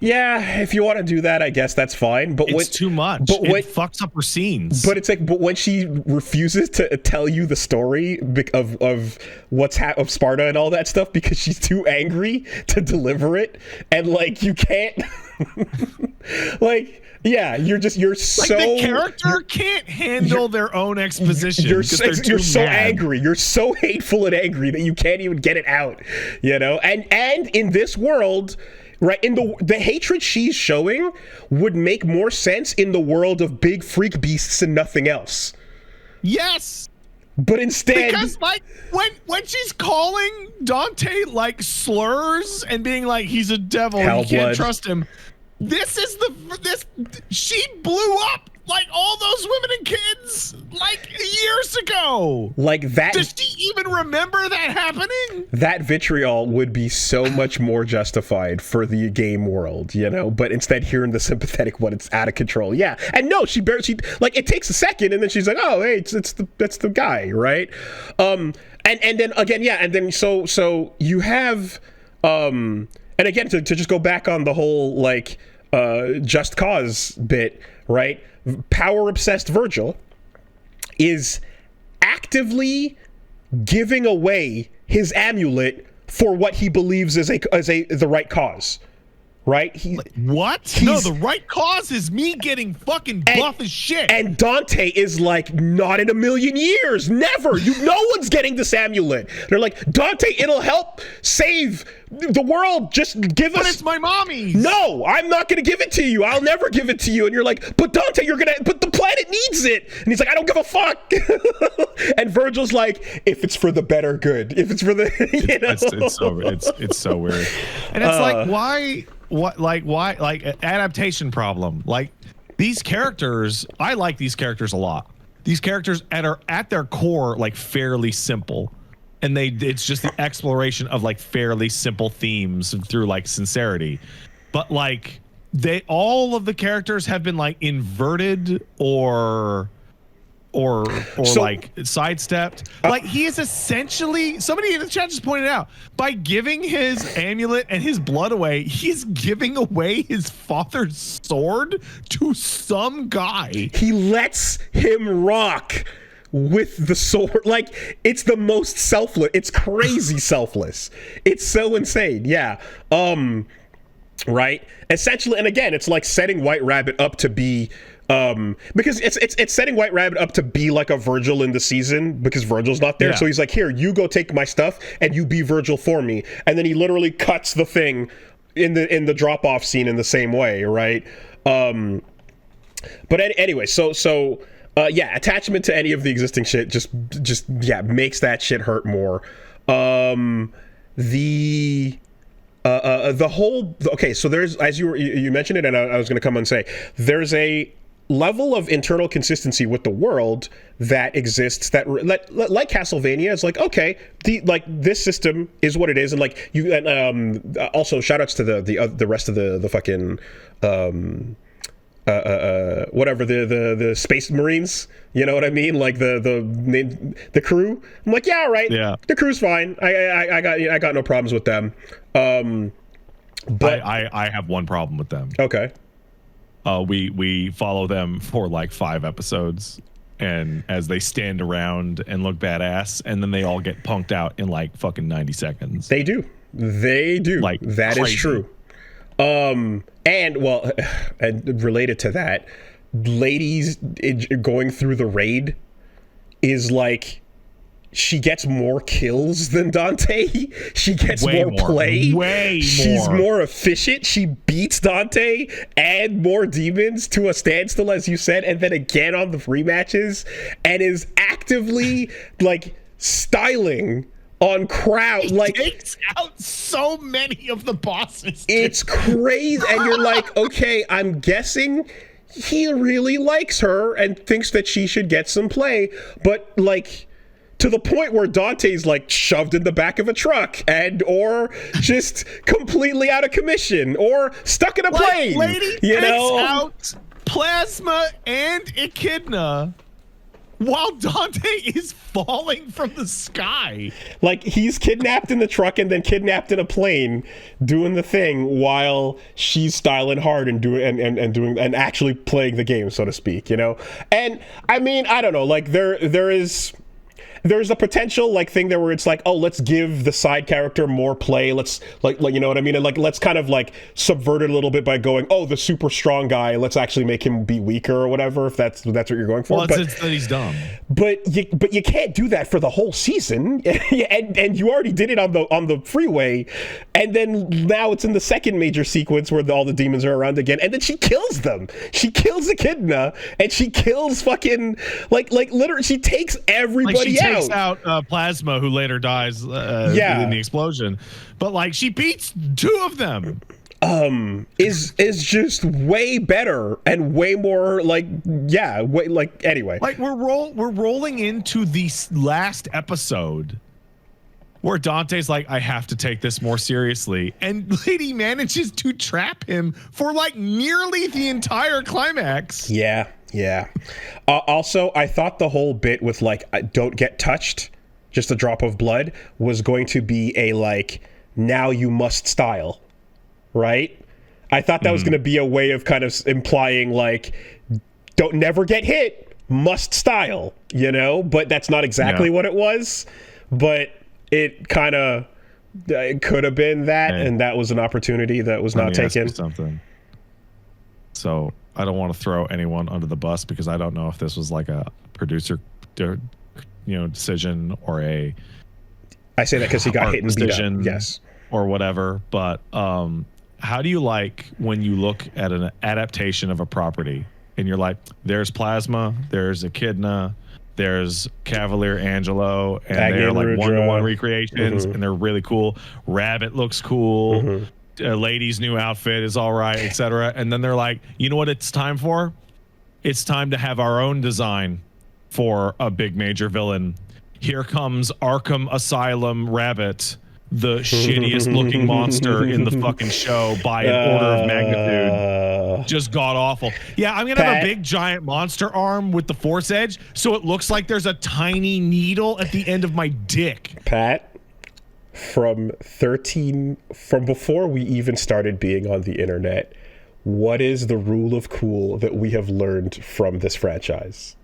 yeah, if you want to do that, I guess that's fine. But it's too much. But it fucks up her scenes. But it's like, but when she refuses to tell you the story of what's of Sparta and all that stuff because she's too angry to deliver it, and like you can't, like. Yeah, you're so the character can't handle their own exposition. You're so angry. You're so hateful and angry that you can't even get it out. You know, and in this world. Right, in the hatred she's showing would make more sense in the world of big freak beasts and nothing else. Yes, but instead, because like when she's calling Dante like slurs and being like he's a devil, you can't trust him. She blew up like all those women and kids like years ago. Like that. Does she even remember that happening? That vitriol would be so much more justified for the game world, you know. But instead, hearing the sympathetic one, it's out of control. Yeah, and no, she like it takes a second, and then she's like, oh, hey, that's the guy, right? And then again, yeah, and then so you have and again to just go back on the whole like just cause bit, right? Power obsessed Virgil is actively giving away his amulet for what he believes is the right cause, right? What? No, the right cause is me getting fucking buff as shit. And Dante is like, not in a million years, never. No one's getting this amulet. They're like, Dante, it'll help save the world. Just give us. But it's my mommy's. No, I'm not going to give it to you. I'll never give it to you. And you're like, but Dante, but the planet needs it. And he's like, I don't give a fuck. And Virgil's like, if it's for the better good, if it's for the, you know. It's so weird. And it's like, why? Adaptation problem. Like these characters, I like these characters a lot. These characters are at their core like fairly simple, and it's just the exploration of like fairly simple themes through like sincerity. But like all of the characters have been like inverted or like sidestepped. Like he is essentially, somebody in the chat just pointed out, by giving his amulet and his blood away, he's giving away his father's sword to some guy. He lets him rock with the sword. Like, it's the most selfless. It's crazy selfless. It's so insane. Yeah. Right. Essentially, and again, it's like setting White Rabbit up to be because it's setting White Rabbit up to be like a Virgil in the season because Virgil's not there. Yeah. So he's like, here, you go take my stuff and you be Virgil for me. And then he literally cuts the thing in the drop off scene in the same way, right? But anyway, so yeah, attachment to any of the existing shit just makes that shit hurt more. The whole, okay, so there's, as you mentioned it, and I was going to come and say, there's a level of internal consistency with the world that exists that like Castlevania is like, okay, this system is what it is, and like you, and also shout outs to the rest of the fucking whatever, the Space Marines, you know what I mean, like the crew. I'm like, yeah, right, yeah, the crew's fine. I got no problems with them. But I have one problem with them. Okay. We follow them for like 5 episodes, and as they stand around and look badass, and then they all get punked out in like fucking 90 seconds. They do. Like, that crazy. Is true. And well, and related to that, ladies going through the raid is like she gets more kills than Dante. She gets more play. She's more efficient. She beats Dante and more demons to a standstill, as you said, and then again on the rematches, and is actively like styling on crowd. Like, takes out so many of the bosses. It's crazy. And you're like, okay, I'm guessing he really likes her and thinks that she should get some play, but like to the point where Dante's like shoved in the back of a truck or just completely out of commission or stuck in a plane. Lady takes out Plasma and Echidna while Dante is falling from the sky. Like, he's kidnapped in the truck and then kidnapped in a plane doing the thing while she's styling hard and doing and actually playing the game, so to speak, you know? And I mean, I don't know, like there's a potential like thing there where it's like, oh, let's give the side character more play. Let's like you know what I mean? And like, let's kind of like subvert it a little bit by going, oh, the super strong guy, let's actually make him be weaker or whatever, if that's what you're going for. Well, it's that he's dumb. But you can't do that for the whole season. and you already did it on the freeway. And then now it's in the second major sequence where all the demons are around again. And then she kills them. She kills Echidna and she kills fucking like literally she takes everybody out. Takes out Plasma, who later dies in the explosion, but like she beats two of them. Is just way better and way more anyway. Like we're rolling into the last episode where Dante's like, I have to take this more seriously, and Lady manages to trap him for like nearly the entire climax. Yeah. Also, I thought the whole bit with like don't get touched, just a drop of blood, was going to be a like now you must style, right? I thought that was going to be a way of kind of implying like don't never get hit, must style, you know? But that's not exactly what it was. But it kind of it could have been that, and that was an opportunity that was not taken. Something. So I don't want to throw anyone under the bus because I don't know if this was like a producer, decision or a. I say that because he got hit and beat up. Yes, or whatever. But how do you like when you look at an adaptation of a property and you're like, there's Plasma, there's Echidna, there's Cavalier Angelo, and they're like one-to-one recreations, and they're really cool. Rabbit looks cool. Lady's new outfit is all right, etc. And then they're like, you know what it's time for? It's time to have our own design for a big major villain. Here comes Arkham Asylum Rabbit, the shittiest looking monster in the fucking show by an order of magnitude. Just god awful. Yeah, I'm gonna have a big giant monster arm with the force edge, so it looks like there's a tiny needle at the end of my dick. Pat, from before we even started being on the internet, what is the rule of cool that we have learned from this franchise?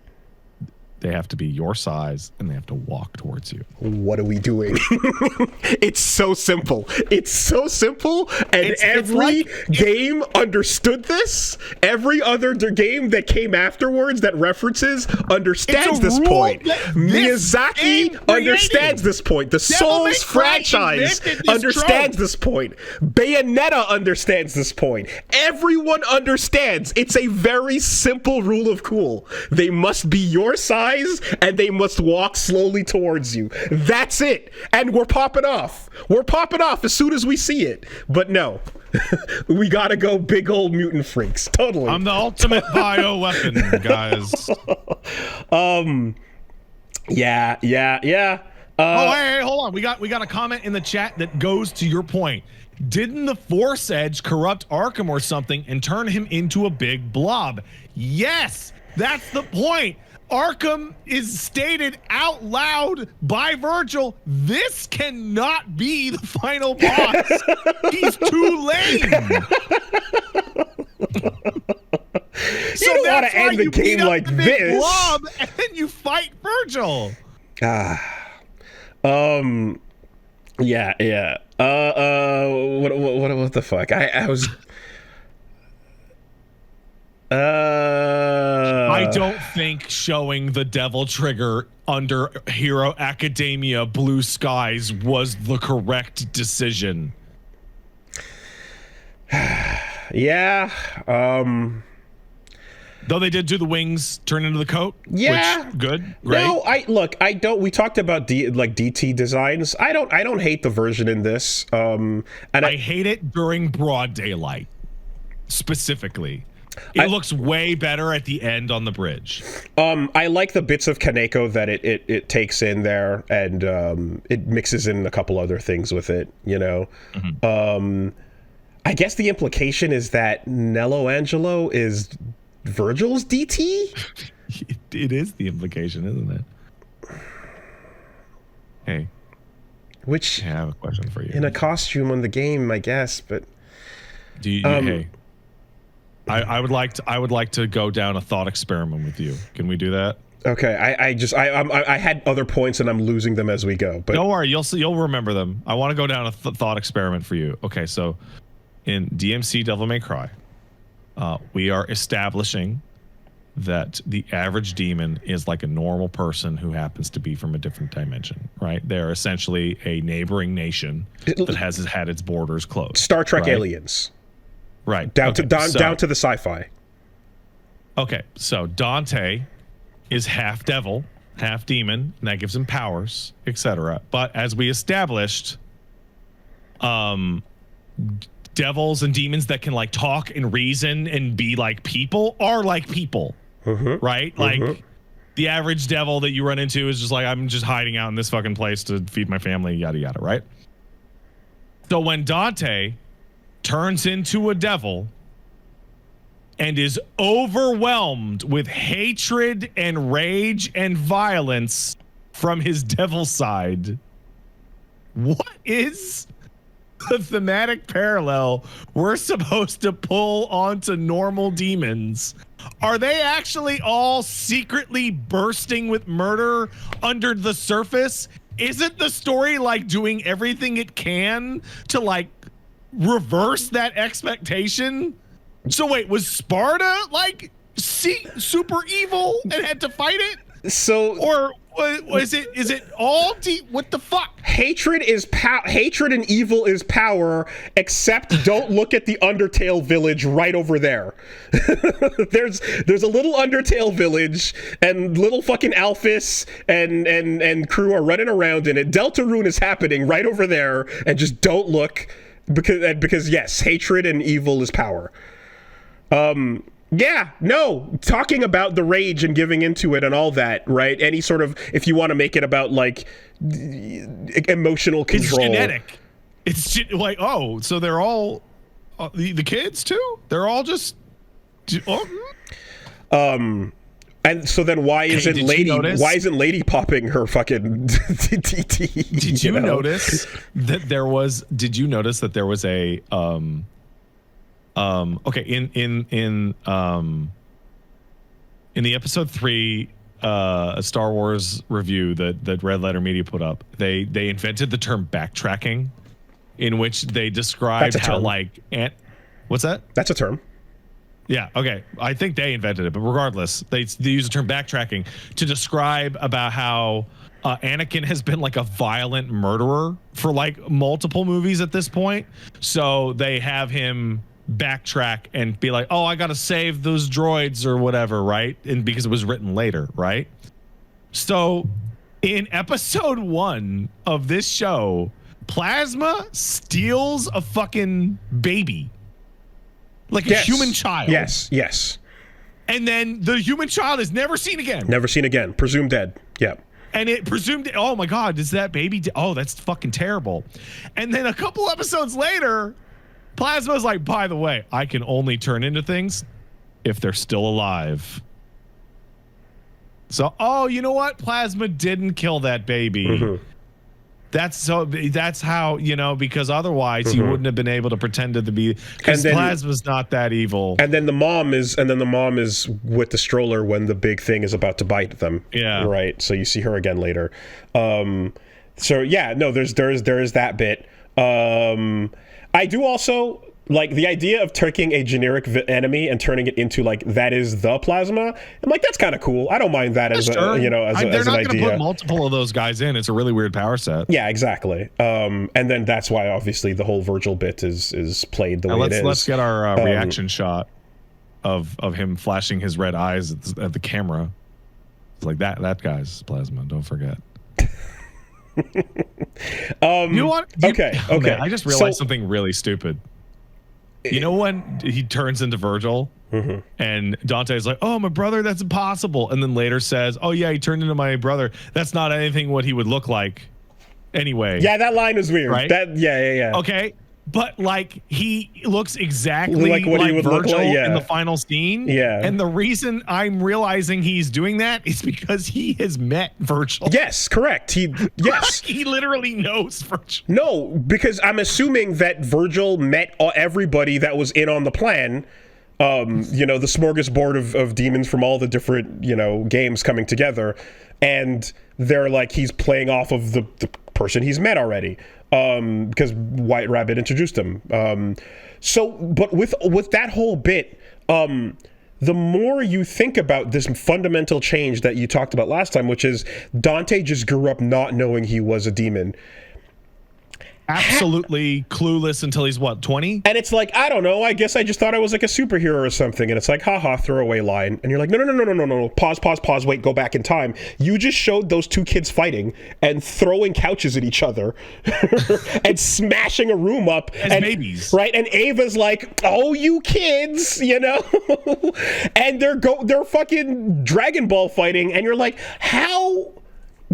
They have to be your size and they have to walk towards you. What are we doing? It's so simple. It's so simple. And every game understood this. Every other game that came afterwards that references understands this point. Miyazaki understands this point. The Souls franchise understands this point. Bayonetta understands this point. Everyone understands. It's a very simple rule of cool. They must be your size and they must walk slowly towards you. That's it. And we're popping off. We're popping off as soon as we see it. But no. We gotta go big old mutant freaks. Totally. I'm the ultimate bio weapon, guys. Yeah. Hey, hold on. We got a comment in the chat that goes to your point. Didn't the Force Edge corrupt Arkham or something and turn him into a big blob? Yes, that's the point. Arkham is stated out loud by Virgil. This cannot be the final boss. He's too lame. So you don't want to end the game like this. Blob and then you fight Virgil. Yeah. What the fuck? I was. I don't think showing the devil trigger under Hero Academia Blue Skies was the correct decision. Yeah. Though they did do the wings turn into the coat. Yeah. Which, good. Great. No, I don't. We talked about DT designs. I don't hate the version in this. And I hate it during broad daylight, specifically. It looks way better at the end on the bridge. I like the bits of Kaneko that it takes in there, and it mixes in a couple other things with it, you know. Mm-hmm. I guess the implication is that Nello Angelo is Virgil's DT? It is the implication, isn't it? Hey. Which I have a question for you. In a costume on the game, I guess, but do you hey. I would like to go down a thought experiment with you. Can we do that? Okay, I had other points and I'm losing them as we go. But don't worry, you'll remember them. I want to go down a thought experiment for you. Okay, so in DMC Devil May Cry, we are establishing that the average demon is like a normal person who happens to be from a different dimension, right? They're essentially a neighboring nation that has had its borders closed. Star Trek right? aliens. Right. Down to the sci-fi. Okay, so Dante is half devil, half demon, and that gives him powers, etc. But as we established, devils and demons that can like talk and reason and be like people are like people, right? Like the average devil that you run into is just like, I'm just hiding out in this fucking place to feed my family, yada yada, right? So when Dante turns into a devil and is overwhelmed with hatred and rage and violence from his devil side, what is the thematic parallel we're supposed to pull onto normal demons? Are they actually all secretly bursting with murder under the surface? Isn't the story like doing everything it can to like reverse that expectation? So wait, was Sparta like super evil and had to fight it? So or is it all deep? What the fuck? Hatred and evil is power, except don't look at the Undertale village right over there. there's a little Undertale village and little fucking Alphys and crew are running around in it. Deltarune is happening right over there, and just don't look because yes, hatred and evil is power. Yeah, no, talking about the rage and giving into it and all that, right? Any sort of, if you want to make it about like emotional control. It's genetic. It's like, oh, so they're all the kids too? They're all just and so then why isn't Lady popping her fucking DT? Did you notice that there was a okay, in the episode 3 Star Wars review that Red Letter Media put up, they invented the term backtracking, in which they described how like what's that? That's a term. Yeah, okay. I think they invented it, but regardless, they use the term backtracking to describe about how Anakin has been like a violent murderer for like multiple movies at this point. So they have him backtrack and be like, oh, I gotta save those droids or whatever, right? And because it was written later, right? So in episode 1 of this show, Plasma steals a fucking baby, like a human child. Yes. And then the human child is never seen again. Presumed dead. Yeah. And it presumed, oh my God, is that baby? Oh, that's fucking terrible. And then a couple episodes later, Plasma's like, by the way, I can only turn into things if they're still alive. So, oh, you know what? Plasma didn't kill that baby. Mm-hmm. That's how, you know, because otherwise he wouldn't have been able to pretend to be, because Plasma's not that evil. And then the mom is with the stroller when the big thing is about to bite them. Yeah. Right. So you see her again later. So yeah, no, there is that bit. I do also Like, the idea of taking a generic enemy and turning it into, like, that is the plasma, I'm like, that's kind of cool. I don't mind that as sure. a, you know, as an idea. They're not going to put multiple of those guys in. It's a really weird power set. Yeah, exactly. And then that's why, obviously, the whole Virgil bit is played the way it is. Let's get our reaction shot of him flashing his red eyes at the camera. It's like, that guy's plasma, don't forget. You know what? Okay. Man, I just realized something really stupid. You know when he turns into Virgil and Dante's like, oh, my brother, that's impossible. And then later says, oh, yeah, he turned into my brother. That's not anything what he would look like anyway. Yeah, that line is weird. Right? Yeah. Okay. But like he looks exactly like what he would Virgil look like, in the final scene. Yeah. And the reason I'm realizing he's doing that is because he has met Virgil. Yes, correct. He literally knows Virgil. No, because I'm assuming that Virgil met everybody that was in on the plan. You know, the smorgasbord of demons from all the different, you know, games coming together, and they're like, he's playing off of the person he's met already. Because White Rabbit introduced him. But with that whole bit, the more you think about this fundamental change that you talked about last time, which is Dante just grew up not knowing he was a demon. Absolutely clueless until he's what, 20? And it's like, I don't know, I guess I just thought I was like a superhero or something. And it's like, haha, throwaway line. And you're like, no. Pause, wait, go back in time. You just showed those two kids fighting and throwing couches at each other and smashing a room up. As babies. Right? And Ava's like, oh, you kids, you know? And they're fucking Dragon Ball fighting. And you're like, how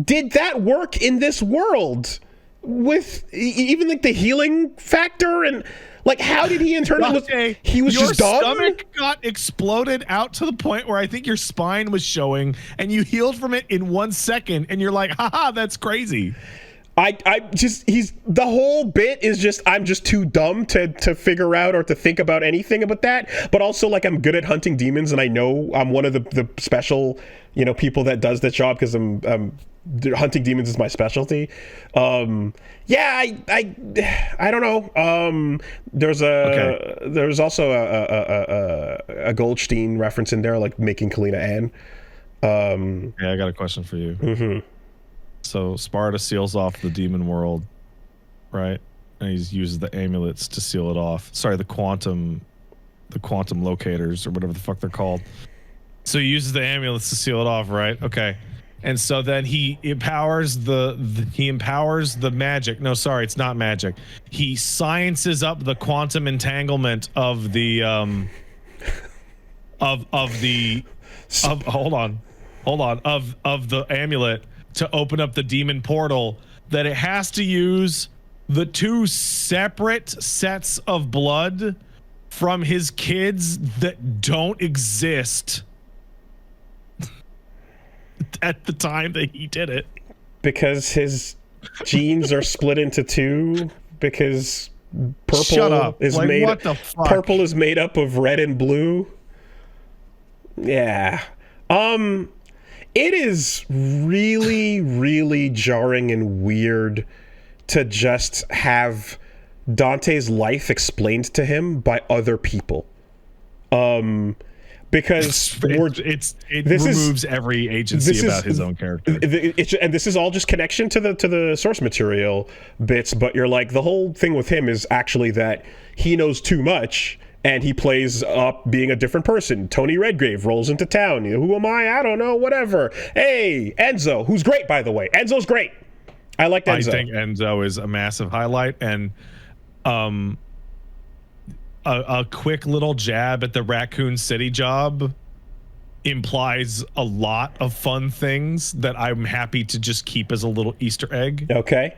did that work in this world? With even like the healing factor, and like, how did he internally? He was just dumb. Your stomach got exploded out to the point where I think your spine was showing, and you healed from it in 1 second, and you're like, haha, that's crazy. The whole bit is just, I'm just too dumb to figure out or to think about anything about that. But also, like, I'm good at hunting demons, and I know I'm one of the special, you know, people that does that job, because I'm hunting demons is my specialty. I don't know. There's also a Goldstein reference in there, like making Kalina Ann. I got a question for you. So Sparta seals off the demon world, right? And he uses the amulets to seal it off. Sorry, the quantum locators, or whatever the fuck they're called. So he uses the amulets to seal it off, right? Okay. And so then he empowers the magic. No, sorry, it's not magic. He sciences up the quantum entanglement of the of the amulet to open up the demon portal, that it has to use the two separate sets of blood from his kids that don't exist at the time that he did it. Because his genes are split into two, because purple is made up of red and blue. Yeah. It is really, really jarring and weird to just have Dante's life explained to him by other people. Because it removes every agency about his own character. And this is all just connection to the source material bits, but you're like, the whole thing with him is actually that he knows too much, and he plays up being a different person. Tony Redgrave rolls into town. You know, who am I? I don't know, whatever. Hey, Enzo, who's great, by the way. Enzo's great. I like Enzo. I think Enzo is a massive highlight, and a quick little jab at the Raccoon City job implies a lot of fun things that I'm happy to just keep as a little Easter egg. Okay.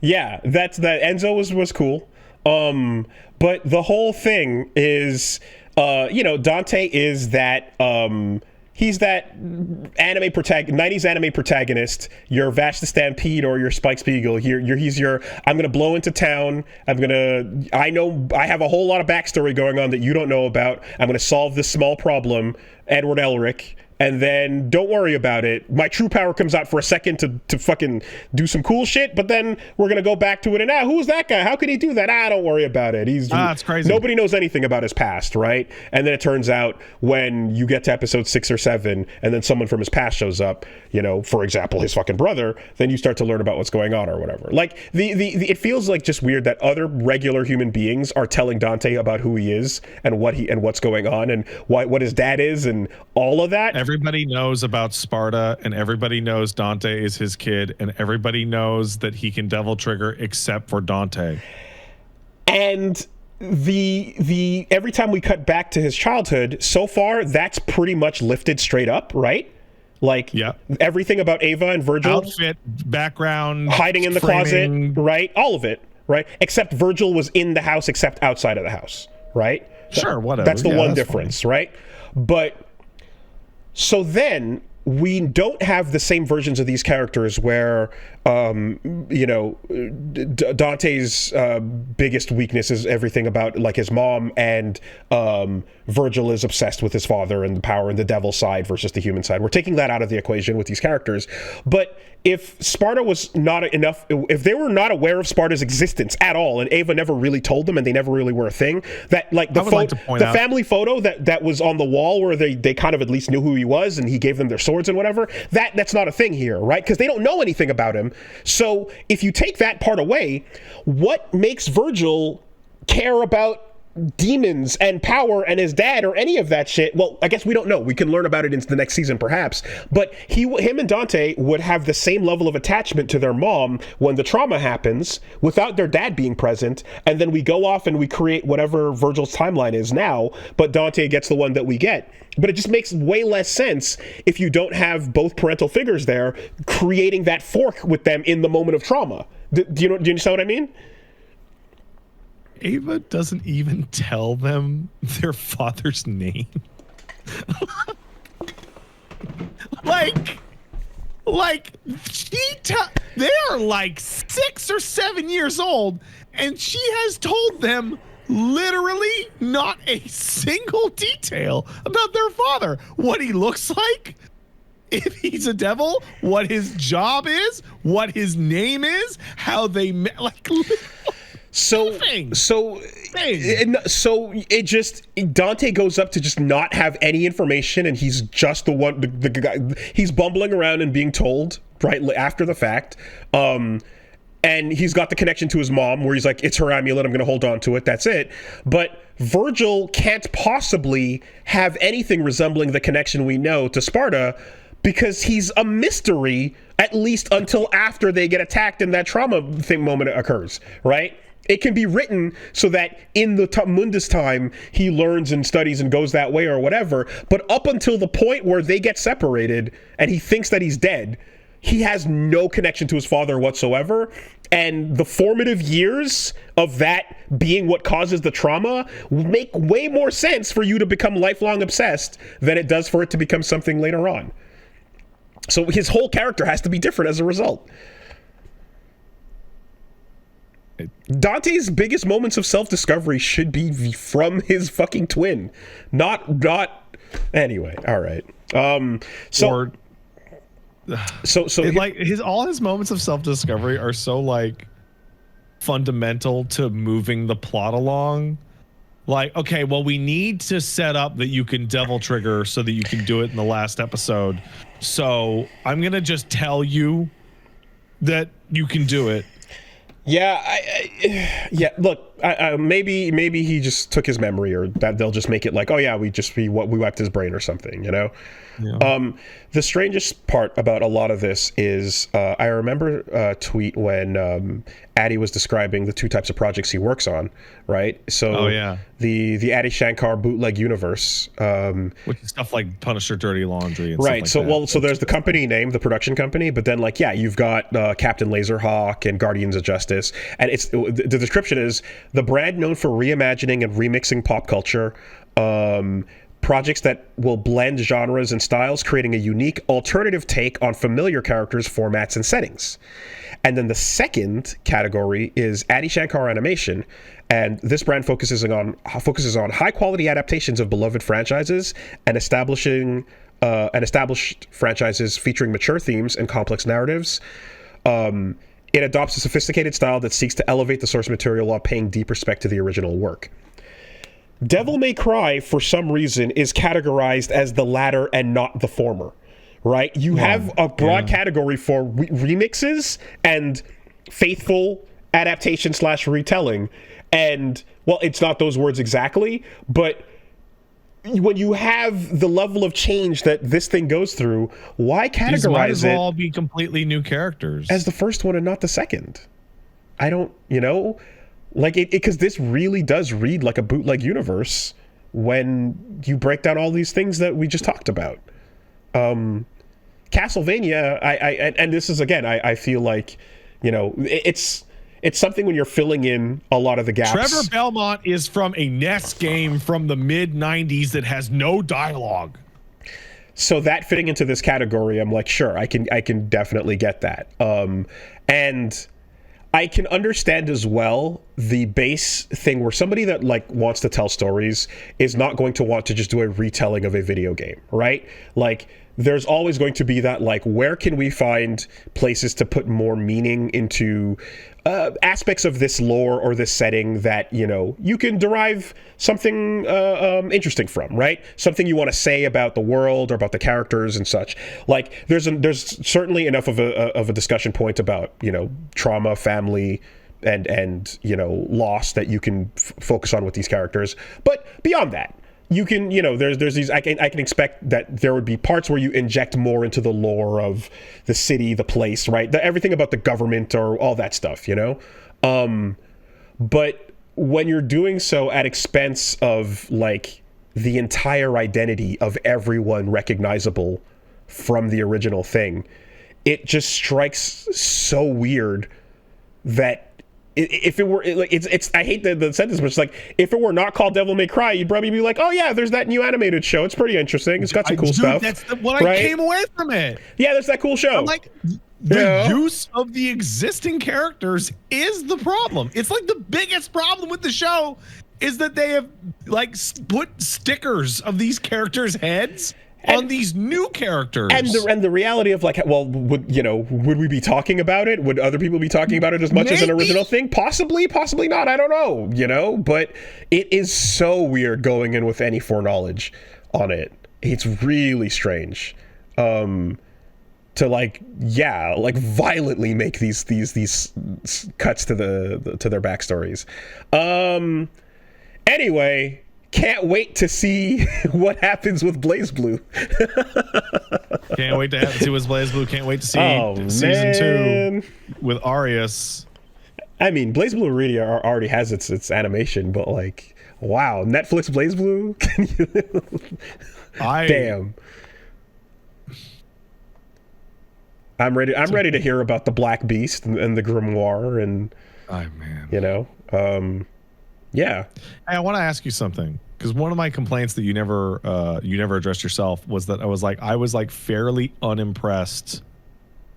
Yeah, that Enzo was cool. But the whole thing is, Dante is that, he's that 90s anime protagonist, your Vash the Stampede or your Spike Spiegel. He's your, I'm going to blow into town. I have a whole lot of backstory going on that you don't know about. I'm going to solve this small problem, Edward Elric, and then don't worry about it. My true power comes out for a second to fucking do some cool shit, but then we're gonna go back to it. And who's that guy? How could he do that? Don't worry about it. It's crazy. Nobody knows anything about his past, right? And then it turns out when you get to episode 6 or 7, and then someone from his past shows up, for example, his fucking brother, then you start to learn about what's going on or whatever. Like it feels like just weird that other regular human beings are telling Dante about who he is and what's going on and what his dad is and all of that. Everybody knows about Sparta, and everybody knows Dante is his kid, and everybody knows that he can devil trigger except for Dante. And the every time we cut back to his childhood, so far that's pretty much lifted straight up, right? Like everything about Ava and Virgil, outfit, background, hiding in the framing. closet, right? All of it, right? Except Virgil was in the house, except outside of the house, right? Sure, whatever. That's the one difference, right? But so then we don't have the same versions of these characters where, Dante's biggest weakness is everything about like his mom, and Virgil is obsessed with his father and the power and the devil side versus the human side. We're taking that out of the equation with these characters. But if Sparta was not enough, if they were not aware of Sparta's existence at all, and Ava never really told them, and they never really were a thing, that like the family photo that was on the wall where they kind of at least knew who he was, and he gave them their swords and whatever, that's not a thing here, right? Because they don't know anything about him. So if you take that part away, what makes Virgil care about demons and power and his dad or any of that shit? Well, I guess we don't know. We can learn about it in the next season perhaps, but him and Dante would have the same level of attachment to their mom when the trauma happens without their dad being present, and then we go off and we create whatever Virgil's timeline is now, but Dante gets the one that we get. But it just makes way less sense if you don't have both parental figures there creating that fork with them in the moment of trauma. Do you understand what I mean? Ava doesn't even tell them their father's name. They are like 6 or 7 years old, and she has told them literally not a single detail about their father. What he looks like, if he's a devil, what his job is, what his name is, how they met, like. So it just, Dante goes up to just not have any information, and he's just the one, the guy, he's bumbling around and being told right after the fact, and he's got the connection to his mom where he's like, it's her amulet, I'm gonna hold on to it, that's it. But Virgil can't possibly have anything resembling the connection we know to Sparta, because he's a mystery, at least until after they get attacked and that trauma thing moment occurs, right? It can be written so that in the Mundus time, he learns and studies and goes that way or whatever. But up until the point where they get separated and he thinks that he's dead, he has no connection to his father whatsoever. And the formative years of that being what causes the trauma make way more sense for you to become lifelong obsessed than it does for it to become something later on. So his whole character has to be different as a result. Dante's biggest moments of self-discovery should be from his fucking twin, not anyway. All right. All his moments of self-discovery are so like fundamental to moving the plot along. Like, okay, well, we need to set up that you can devil trigger so that you can do it in the last episode. So I'm gonna just tell you that you can do it. Yeah, look, maybe he just took his memory, or that they'll just make it like, oh yeah, we wiped his brain or something, you know? Yeah. The strangest part about a lot of this is I remember a tweet when Addy was describing the two types of projects he works on, right? So the Addy Shankar bootleg universe, which is stuff like Punisher Dirty Laundry and right. Stuff like that. So there's the company name, the production company, but then you've got Captain Laserhawk and Guardians of Justice, and it's the description is the brand known for reimagining and remixing pop culture, projects that will blend genres and styles, creating a unique alternative take on familiar characters, formats, and settings. And then the second category is Adi Shankar Animation, and this brand focuses on high quality adaptations of beloved franchises and establishing and established franchises featuring mature themes and complex narratives. It adopts a sophisticated style that seeks to elevate the source material while paying deep respect to the original work. Devil May Cry, for some reason, is categorized as the latter and not the former, right? You have a broad category for remixes and faithful adaptation / retelling. And, well, it's not those words exactly, but when you have the level of change that this thing goes through, why categorize These might as it well all be completely new characters as the first one and not the second? I don't, like it, because this really does read like a bootleg universe when you break down all these things that we just talked about. Castlevania, and this is, again, I feel like, it's something when you're filling in a lot of the gaps. Trevor Belmont is from a NES game from the mid-90s that has no dialogue. So that fitting into this category, I'm like, sure, I can definitely get that. And I can understand as well the base thing where somebody that like wants to tell stories is not going to want to just do a retelling of a video game, right? Like, there's always going to be that, like, where can we find places to put more meaning into aspects of this lore or this setting that, you can derive something interesting from, right? Something you want to say about the world or about the characters and such. Like, there's certainly enough of a discussion point about, trauma, family, and loss that you can focus on with these characters. But beyond that, you can, there's these, I can expect that there would be parts where you inject more into the lore of the city, the place, right? Everything about the government or all that stuff, but when you're doing so at expense of, like, the entire identity of everyone recognizable from the original thing, it just strikes so weird that if it were like, it's I hate the sentence, but it's like, if it were not called Devil May Cry, you'd probably be like, oh yeah, there's that new animated show, it's pretty interesting, it's got some cool stuff. That's what I came away from it. Yeah, there's that cool show. I'm like, the use of the existing characters is the problem. It's like the biggest problem with the show is that they have, like, put stickers of these characters' heads on these new characters, and the reality of, like, well, would we be talking about it? Would other people be talking about it as much as an original thing? Possibly not. I don't know. But it is so weird going in with any foreknowledge on it. It's really strange to violently make these cuts to their backstories. Anyway. Can't wait to see what happens with BlazBlue. Can't wait to see what's BlazBlue. Can't wait to see season 2 with Arius. I mean, BlazBlue really already has its animation, but, like, wow, Netflix BlazBlue? Damn. I'm ready to hear about the Black Beast and the Grimoire and yeah. Hey, I want to ask you something, because one of my complaints that you never addressed yourself was that I was fairly unimpressed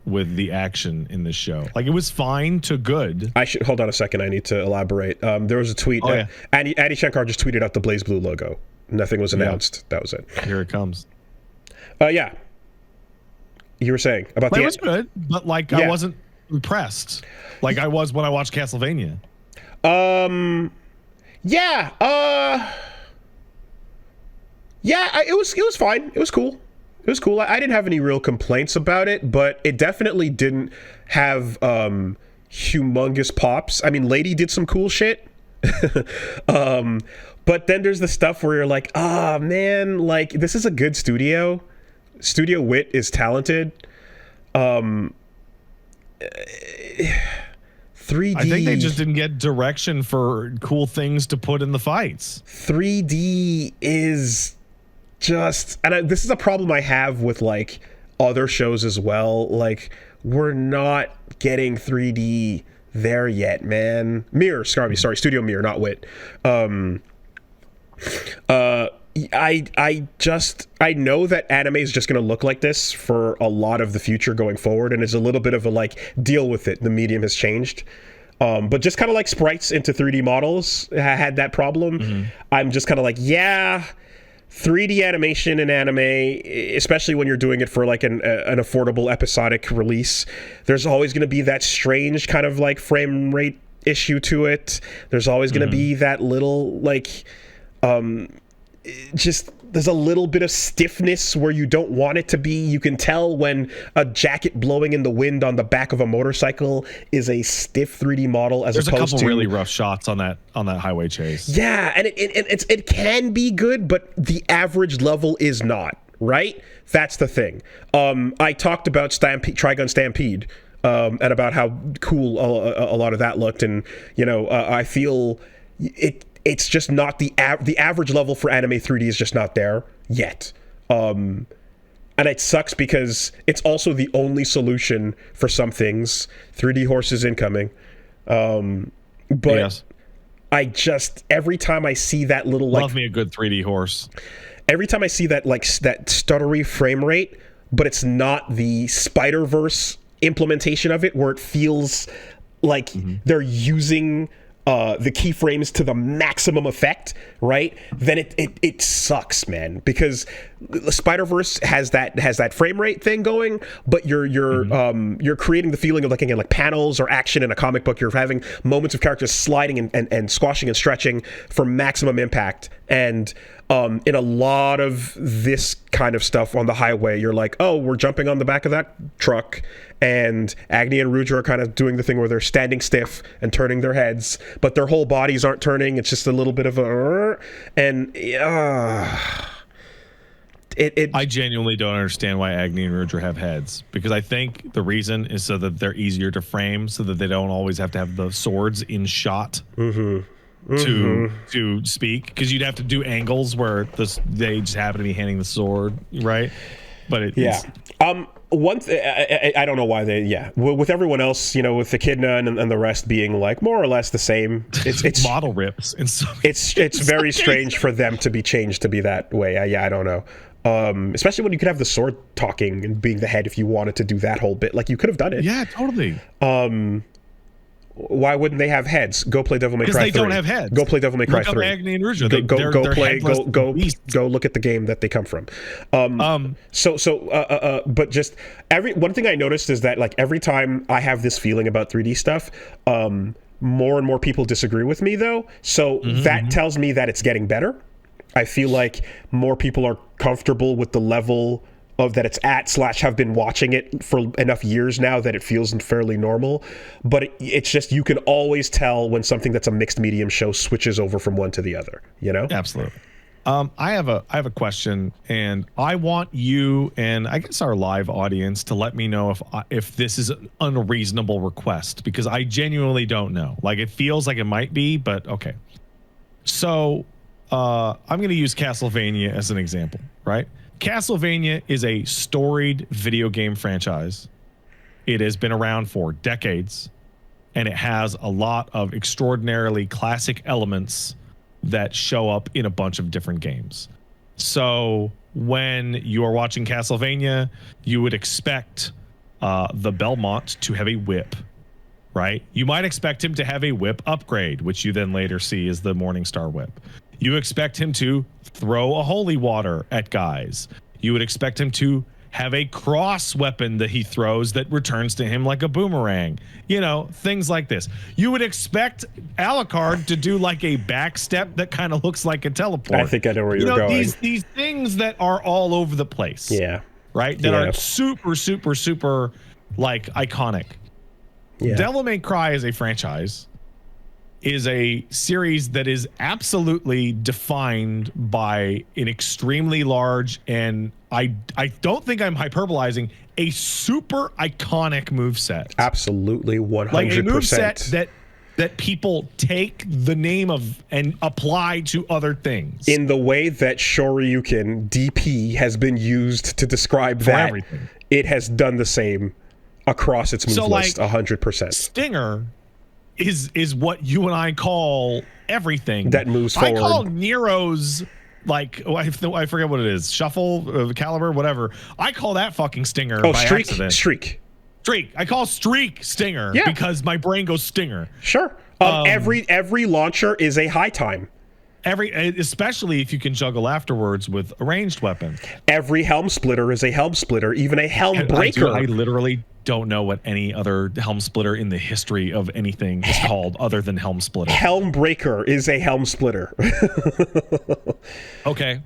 with the action in this show. Like, it was fine to good. I should hold on a second. I need to elaborate. There was a tweet. Adi Shankar just tweeted out the BlazBlue logo. Nothing was announced. That was it. Here it comes. Yeah. You were saying about it was good, but I wasn't impressed like I was when I watched Castlevania. It was fine. It was cool. I didn't have any real complaints about it, but it definitely didn't have humongous pops. I mean, Lady did some cool shit. But then there's the stuff where you're like, man, like, this is a good studio. Studio Wit is talented. 3D. I think they just didn't get direction for cool things to put in the fights. 3D is just, and this is a problem I have with, like, other shows as well. Like, we're not getting 3D there yet, man. Studio Mirror, not Wit. I know that anime is just going to look like this for a lot of the future going forward, and it's a little bit of a, like, deal with it. The medium has changed. But just kind of like sprites into 3D models had that problem. Mm-hmm. I'm just kind of like, 3D animation in anime, especially when you're doing it for like an affordable episodic release, there's always going to be that strange kind of like frame rate issue to it. There's always going to be that little like just there's a little bit of stiffness where you don't want it to be. You can tell when a jacket blowing in the wind on the back of a motorcycle is a stiff 3D model as opposed to... There's a couple really rough shots on that highway chase. Yeah, and it can be good, but the average level is not, right? That's the thing. I talked about Trigun Stampede and about how cool a lot of that looked, and I feel it's just not the average level for anime 3D is just not there yet. And it sucks because it's also the only solution for some things. 3D horses incoming. But yes. I just, every time I see that little Love me a good 3D horse. Every time I see that that stuttery frame rate, but it's not the Spider-Verse implementation of it where it feels like they're using the keyframes to the maximum effect, right? Then it sucks, man, because Spider-Verse has that frame rate thing going, but you're creating the feeling of like, again, like panels or action in a comic book. You're having moments of characters sliding and squashing and stretching for maximum impact. And in a lot of this kind of stuff on the highway, you're like, oh, we're jumping on the back of that truck, and Agni and Rudra are kind of doing the thing where they're standing stiff and turning their heads, but their whole bodies aren't turning. It's just a little bit of a... I genuinely don't understand why Agni and Rudra have heads, because I think the reason is so that they're easier to frame, so that they don't always have to have the swords in shot. To speak, because you'd have to do angles where they just happen to be handing the sword, right? But one I don't know why with everyone else, with Echidna and the rest being like more or less the same, it's model rips, and so it's very strange for them to be changed to be that way. I don't know. Especially when you could have the sword talking and being the head if you wanted to do that whole bit. Like, you could have done it. Yeah, totally. Why wouldn't they have heads? Go play Devil May Cry 3. Because they don't have heads. Go play Devil May Cry 3. Agni and Rudra. Go look at the game that they come from. But just one thing I noticed is that, like, every time I have this feeling about 3D stuff, more and more people disagree with me, though. So that tells me that it's getting better. I feel like more people are comfortable with the level of that it's at / have been watching it for enough years now that it feels fairly normal. But it's just, you can always tell when something that's a mixed medium show switches over from one to the other, Absolutely. I have a question, and I want you and I guess our live audience to let me know if this is an unreasonable request, because I genuinely don't know. Like, it feels like it might be, but okay. So I'm going to use Castlevania as an example, right? Castlevania is a storied video game franchise. It has been around for decades, and it has a lot of extraordinarily classic elements that show up in a bunch of different games. So when you are watching Castlevania, you would expect the Belmont to have a whip, right? You might expect him to have a whip upgrade, which you then later see as the Morningstar whip. You expect him to throw a holy water at guys. You would expect him to have a cross weapon that he throws that returns to him like a boomerang. Things like this. You would expect Alucard to do like a backstep that kind of looks like a teleport. I think I know where you're going. These things that are all over the place. Yeah. Right? That are super, super, super, like, iconic. Yeah. Devil May Cry is a franchise. Is a series that is absolutely defined by an extremely large, and I don't think I'm hyperbolizing, a super iconic moveset. Absolutely, 100%. Like a moveset that people take the name of and apply to other things. In the way that Shoryuken DP has been used to describe that, everything. It has done the same across its move list, 100%. Stinger is what you and I call everything that moves forward. I call Nero's, like, I forget what it is, shuffle, caliber, whatever. I call that fucking Stinger by accident. Streak. I call Streak Stinger because my brain goes Stinger. Sure. Every launcher is a high time. Especially if you can juggle afterwards with a ranged weapon. Every helm splitter is a helm splitter, even a helm breaker. I literally don't know what any other helm splitter in the history of anything is called other than helm splitter. Helm breaker is a helm splitter. Okay.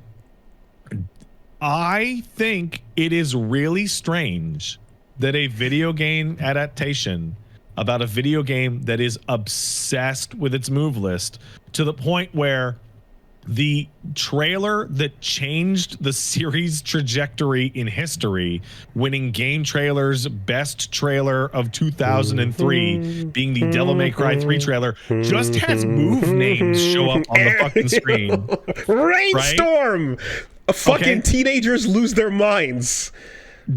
I think it is really strange that a video game adaptation about a video game that is obsessed with its move list to the point where the trailer that changed the series trajectory in history, winning Game Trailer's best trailer of 2003, being the Devil May Cry 3 trailer, just has move names show up on the fucking screen. Rainstorm! Right? Fucking teenagers lose their minds.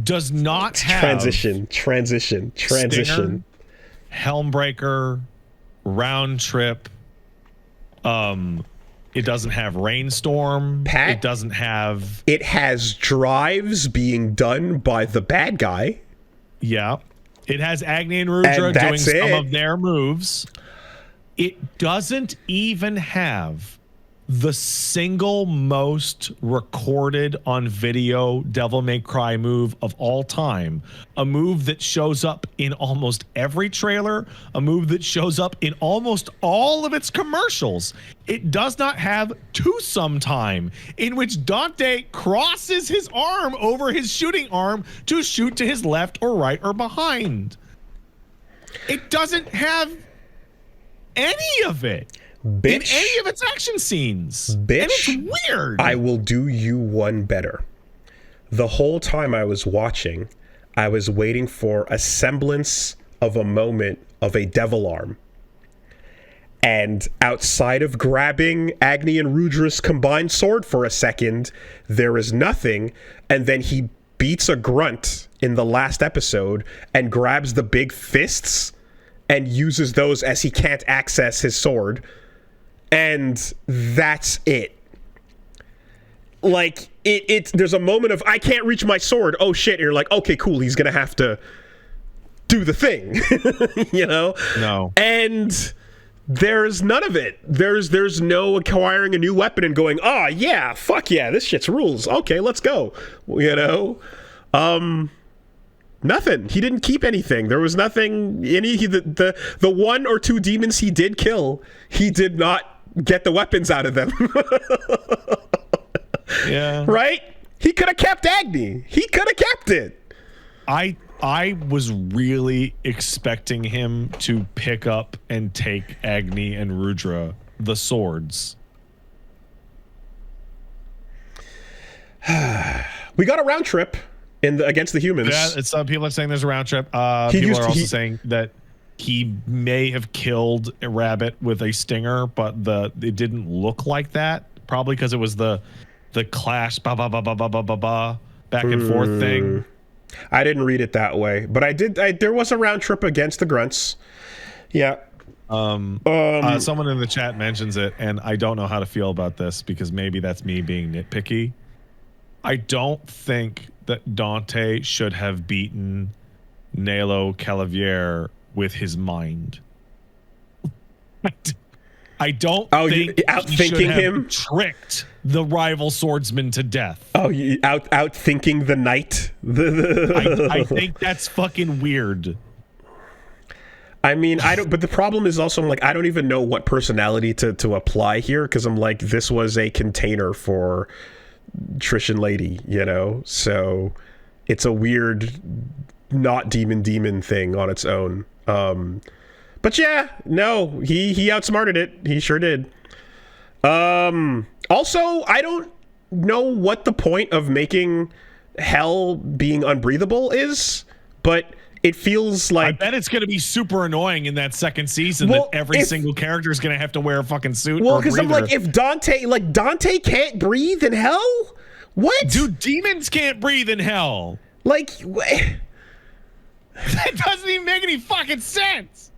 Does not have transition. Stinger, Helmbreaker, Round Trip. It doesn't have Rainstorm. Pat, it doesn't have. It has drives being done by the bad guy. Yeah. It has Agni and Rudra doing some of their moves. It doesn't even have the single most recorded on video Devil May Cry move of all time. A move that shows up in almost every trailer, a move that shows up in almost all of its commercials. It does not have twosome time, in which Dante crosses his arm over his shooting arm to shoot to his left or right or behind. It doesn't have any of it. Bitch, in any of its action scenes. Bitch, and it's weird. I will do you one better. The whole time I was watching, I was waiting for a semblance of a moment of a devil arm. And outside of grabbing Agni and Rudra's combined sword for a second, there is nothing. And then he beats a grunt in the last episode and grabs the big fists and uses those as he can't access his sword. And that's it. Like, there's a moment of, I can't reach my sword. Oh, shit. And you're like, okay, cool. He's going to have to do the thing, you know? No. And there's none of it. There's no acquiring a new weapon and going, oh, yeah, fuck yeah, this shit's rules. Okay, let's go, you know? Nothing. He didn't keep anything. There was nothing. The one or two demons he did kill, he did not get the weapons out of them. Yeah. Right? He could have kept Agni. He could have kept it. I was really expecting him to pick up and take Agni and Rudra, the swords. We got a round trip against the humans. Yeah, some people are saying there's a round trip. People are also saying that he may have killed a rabbit with a stinger, but it didn't look like that. Probably because it was the clash back and forth thing. I didn't read it that way, but there was a round trip against the grunts. Yeah. Someone in the chat mentions it, and I don't know how to feel about this because maybe that's me being nitpicky. I don't think that Dante should have beaten Nelo Calavier with his mind. I don't think outthinking he should have him, tricked the rival swordsman to death. Oh, you outthinking the knight. I think that's fucking weird. I mean, I don't. But the problem is also, I'm like, I don't even know what personality to apply here because I'm like, this was a container for Trish and Lady, you know. So it's a weird, not demon thing on its own. But yeah, no, he outsmarted it. He sure did. Also, I don't know what the point of making hell being unbreathable is, but it feels like... I bet it's going to be super annoying in that second season that every single character is going to have to wear a fucking suit. Well, because I'm like, if Dante can't breathe in hell? What? Dude, demons can't breathe in hell. Like... That doesn't even make any fucking sense.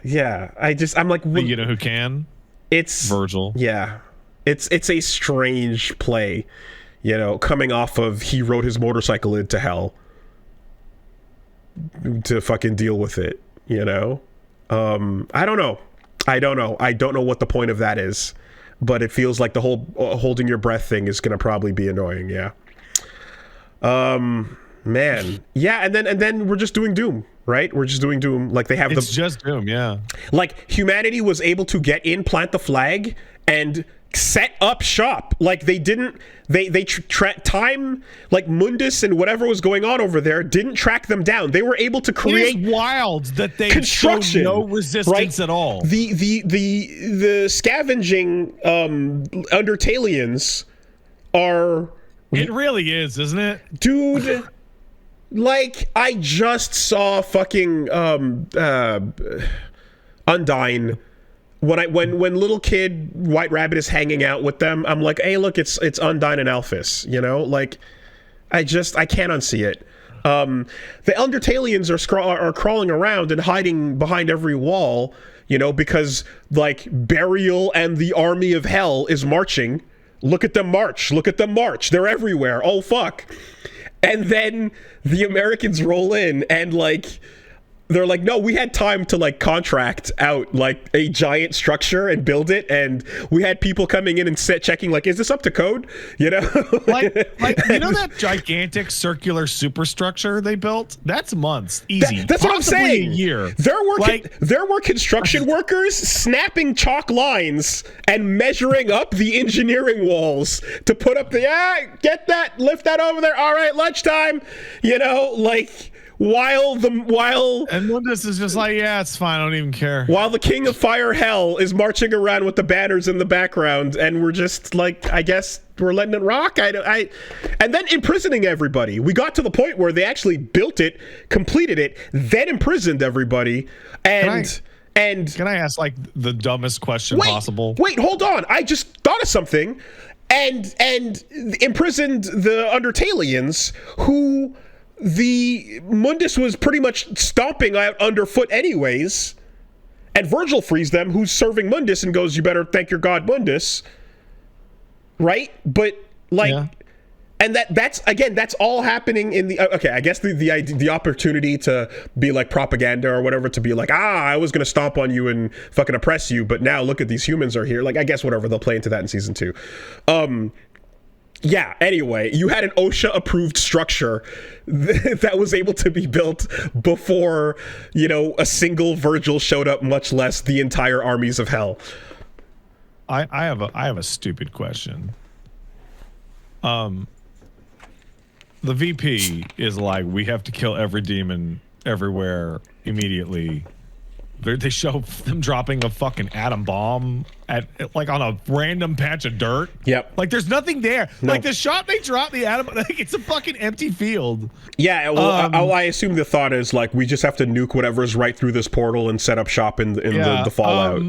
Yeah, I'm like... You know who can? It's... Virgil. Yeah. It's a strange play, you know, coming off of he rode his motorcycle into hell to fucking deal with it, you know? I don't know. I don't know what the point of that is. but it feels like the whole holding your breath thing is going to probably be annoying. Yeah. Man. Yeah, and then we're just doing Doom, right? We're just doing Doom. Like they have it's just Doom, yeah. Like humanity was able to get in, plant the flag, and set up shop. Like they didn't time, like Mundus and whatever was going on over there didn't track them down. They were able to create. It is wild that they construction, showed no resistance at all. The scavenging Undertalians are. It really is, isn't it, dude? Like I just saw fucking Undyne. When little kid White Rabbit is hanging out with them, I'm like, hey, look, it's Undyne and Alphys, you know? Like, I can't unsee it. The Undertalians are crawling around and hiding behind every wall, you know, because, like, Burial and the army of hell is marching. Look at them march. Look at them march. They're everywhere. Oh, fuck. And then the Americans roll in and, like... They're like, no, we had time to like contract out like a giant structure and build it, and we had people coming in and checking like, is this up to code? You know, like you know that gigantic circular superstructure they built? That's months, easy. That's what I'm saying. A year. There were construction workers snapping chalk lines and measuring up the engineering walls to put up the get that, lift that over there. All right, lunchtime. You know, like. While and Mundus is just like, yeah, it's fine, I don't even care. While the King of Fire Hell is marching around with the banners in the background, and we're just like, I guess we're letting it rock. And then imprisoning everybody. We got to the point where they actually built it, completed it, then imprisoned everybody. And can I ask like the dumbest question possible? Wait, hold on. I just thought of something, and imprisoned the Undertalians who. The Mundus was pretty much stomping out underfoot anyways, and Virgil frees them, who's serving Mundus, and goes, you better thank your god Mundus, right? But like, and that's all happening in the okay. I guess the opportunity to be like propaganda or whatever, to be like, I was gonna stomp on you and fucking oppress you, but now look at these humans are here. Like, I guess whatever, they'll play into that in season 2. Yeah, anyway, you had an OSHA-approved structure that was able to be built before, you know, a single Virgil showed up, much less the entire armies of hell. I have a stupid question. The VP is like, we have to kill every demon everywhere immediately. They show them dropping a fucking atom bomb at like on a random patch of dirt. Yep. Like there's nothing there. No. Like the shot they drop the atom, like it's a fucking empty field. Yeah. Well, I assume the thought is like, we just have to nuke whatever's right through this portal and set up shop in the fallout.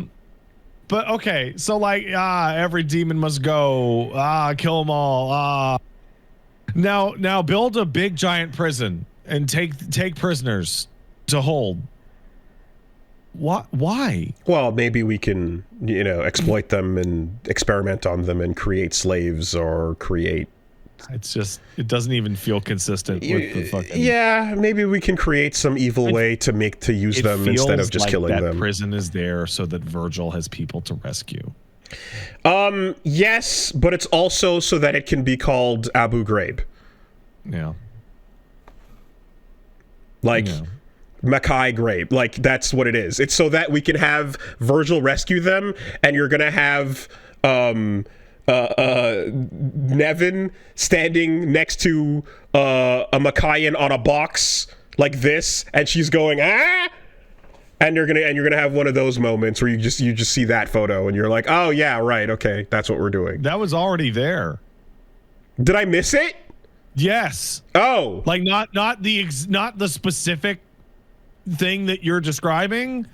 But okay, so like every demon must go. Kill them all. Now build a big giant prison and take prisoners to hold. Why? Well, maybe we can, you know, exploit them and experiment on them and create slaves or create... It's just, it doesn't even feel consistent with the fucking... Yeah, maybe we can create some evil way to use them instead of just killing them. That prison is there so that Virgil has people to rescue. Yes, but it's also so that it can be called Abu Ghraib. Yeah. Like... Yeah. Mackay Ghraib, like that's what it is. It's so that we can have Virgil rescue them, and you're gonna have Nevin standing next to a Maccayan on a box like this, and she's going and you're gonna have one of those moments where you just see that photo and you're like, oh yeah, right, okay, that's what we're doing. That was already there. Did I miss it? Yes. Oh, like not the specific thing that you're describing,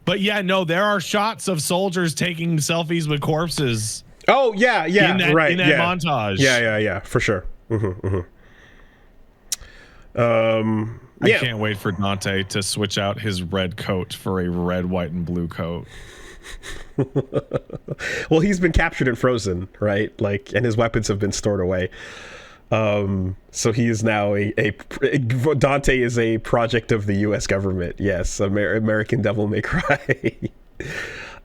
but yeah, no, there are shots of soldiers taking selfies with corpses. Oh yeah, in that montage. Yeah, for sure. I can't wait for Dante to switch out his red coat for a red, white, and blue coat. Well, he's been captured and frozen, right? Like, and his weapons have been stored away. So he is now Dante is a project of the U.S. government. Yes, American Devil May Cry.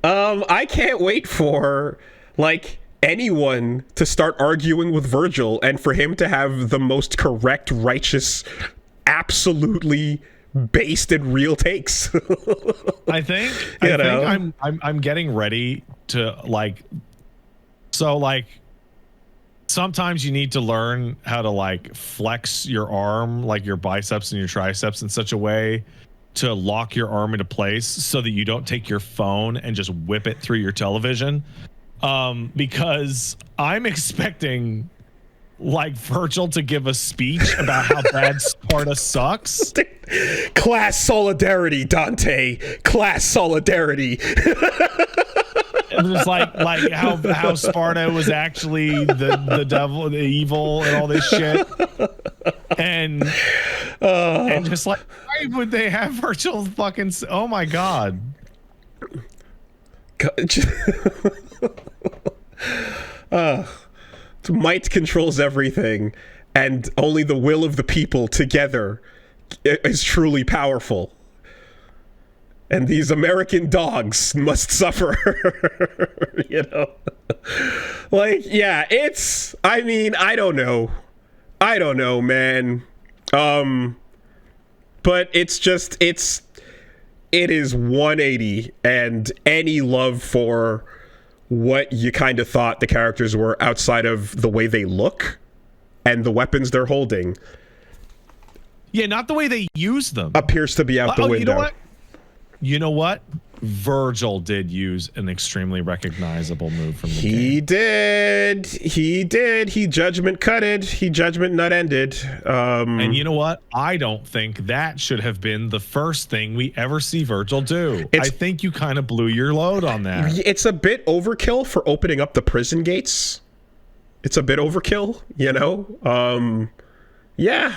I can't wait for like anyone to start arguing with Virgil and for him to have the most correct, righteous, absolutely based in real takes. I think I'm getting ready to like. So like, sometimes you need to learn how to like flex your arm, like your biceps and your triceps, in such a way to lock your arm into place so that you don't take your phone and just whip it through your television. Because I'm expecting like Virgil to give a speech about how bad Sparta sucks. Class solidarity, Dante. Class solidarity. It's like how Sparta was actually the devil, the evil, and all this shit. And just like, why would they have Virgil fucking? Oh my god. Might controls everything, and only the will of the people together is truly powerful. And these American dogs must suffer. You know? Like, yeah, it's, I mean, I don't know, man. But it's just, it is 180, and any love for what you kind of thought the characters were outside of the way they look and the weapons they're holding. Yeah, not the way they use them. Appears to be out the window. You know what? Virgil did use an extremely recognizable move from the game. He did. He judgment cutted. He judgment nut ended. And you know what? I don't think that should have been the first thing we ever see Virgil do. I think you kind of blew your load on that. It's a bit overkill for opening up the prison gates. It's a bit overkill, you know? Yeah.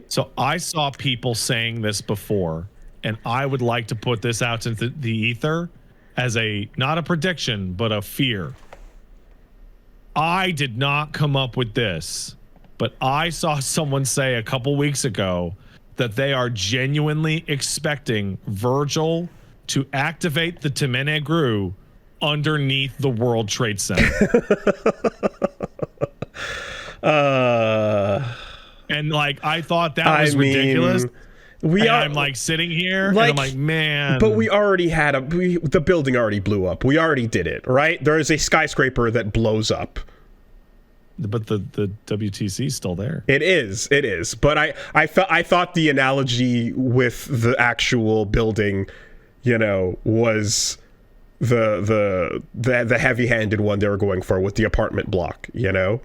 So I saw people saying this before, and I would like to put this out into the ether as not a prediction, but a fear. I did not come up with this, but I saw someone say a couple weeks ago that they are genuinely expecting Virgil to activate the Temene Gru underneath the World Trade Center. And like, I thought that was ridiculous. I'm like sitting here, like, and I'm like, man. But we already had the building already blew up. We already did it, right? There is a skyscraper that blows up. But the WTC is still there. It is. But I thought the analogy with the actual building, you know, was the heavy-handed one they were going for with the apartment block. You know,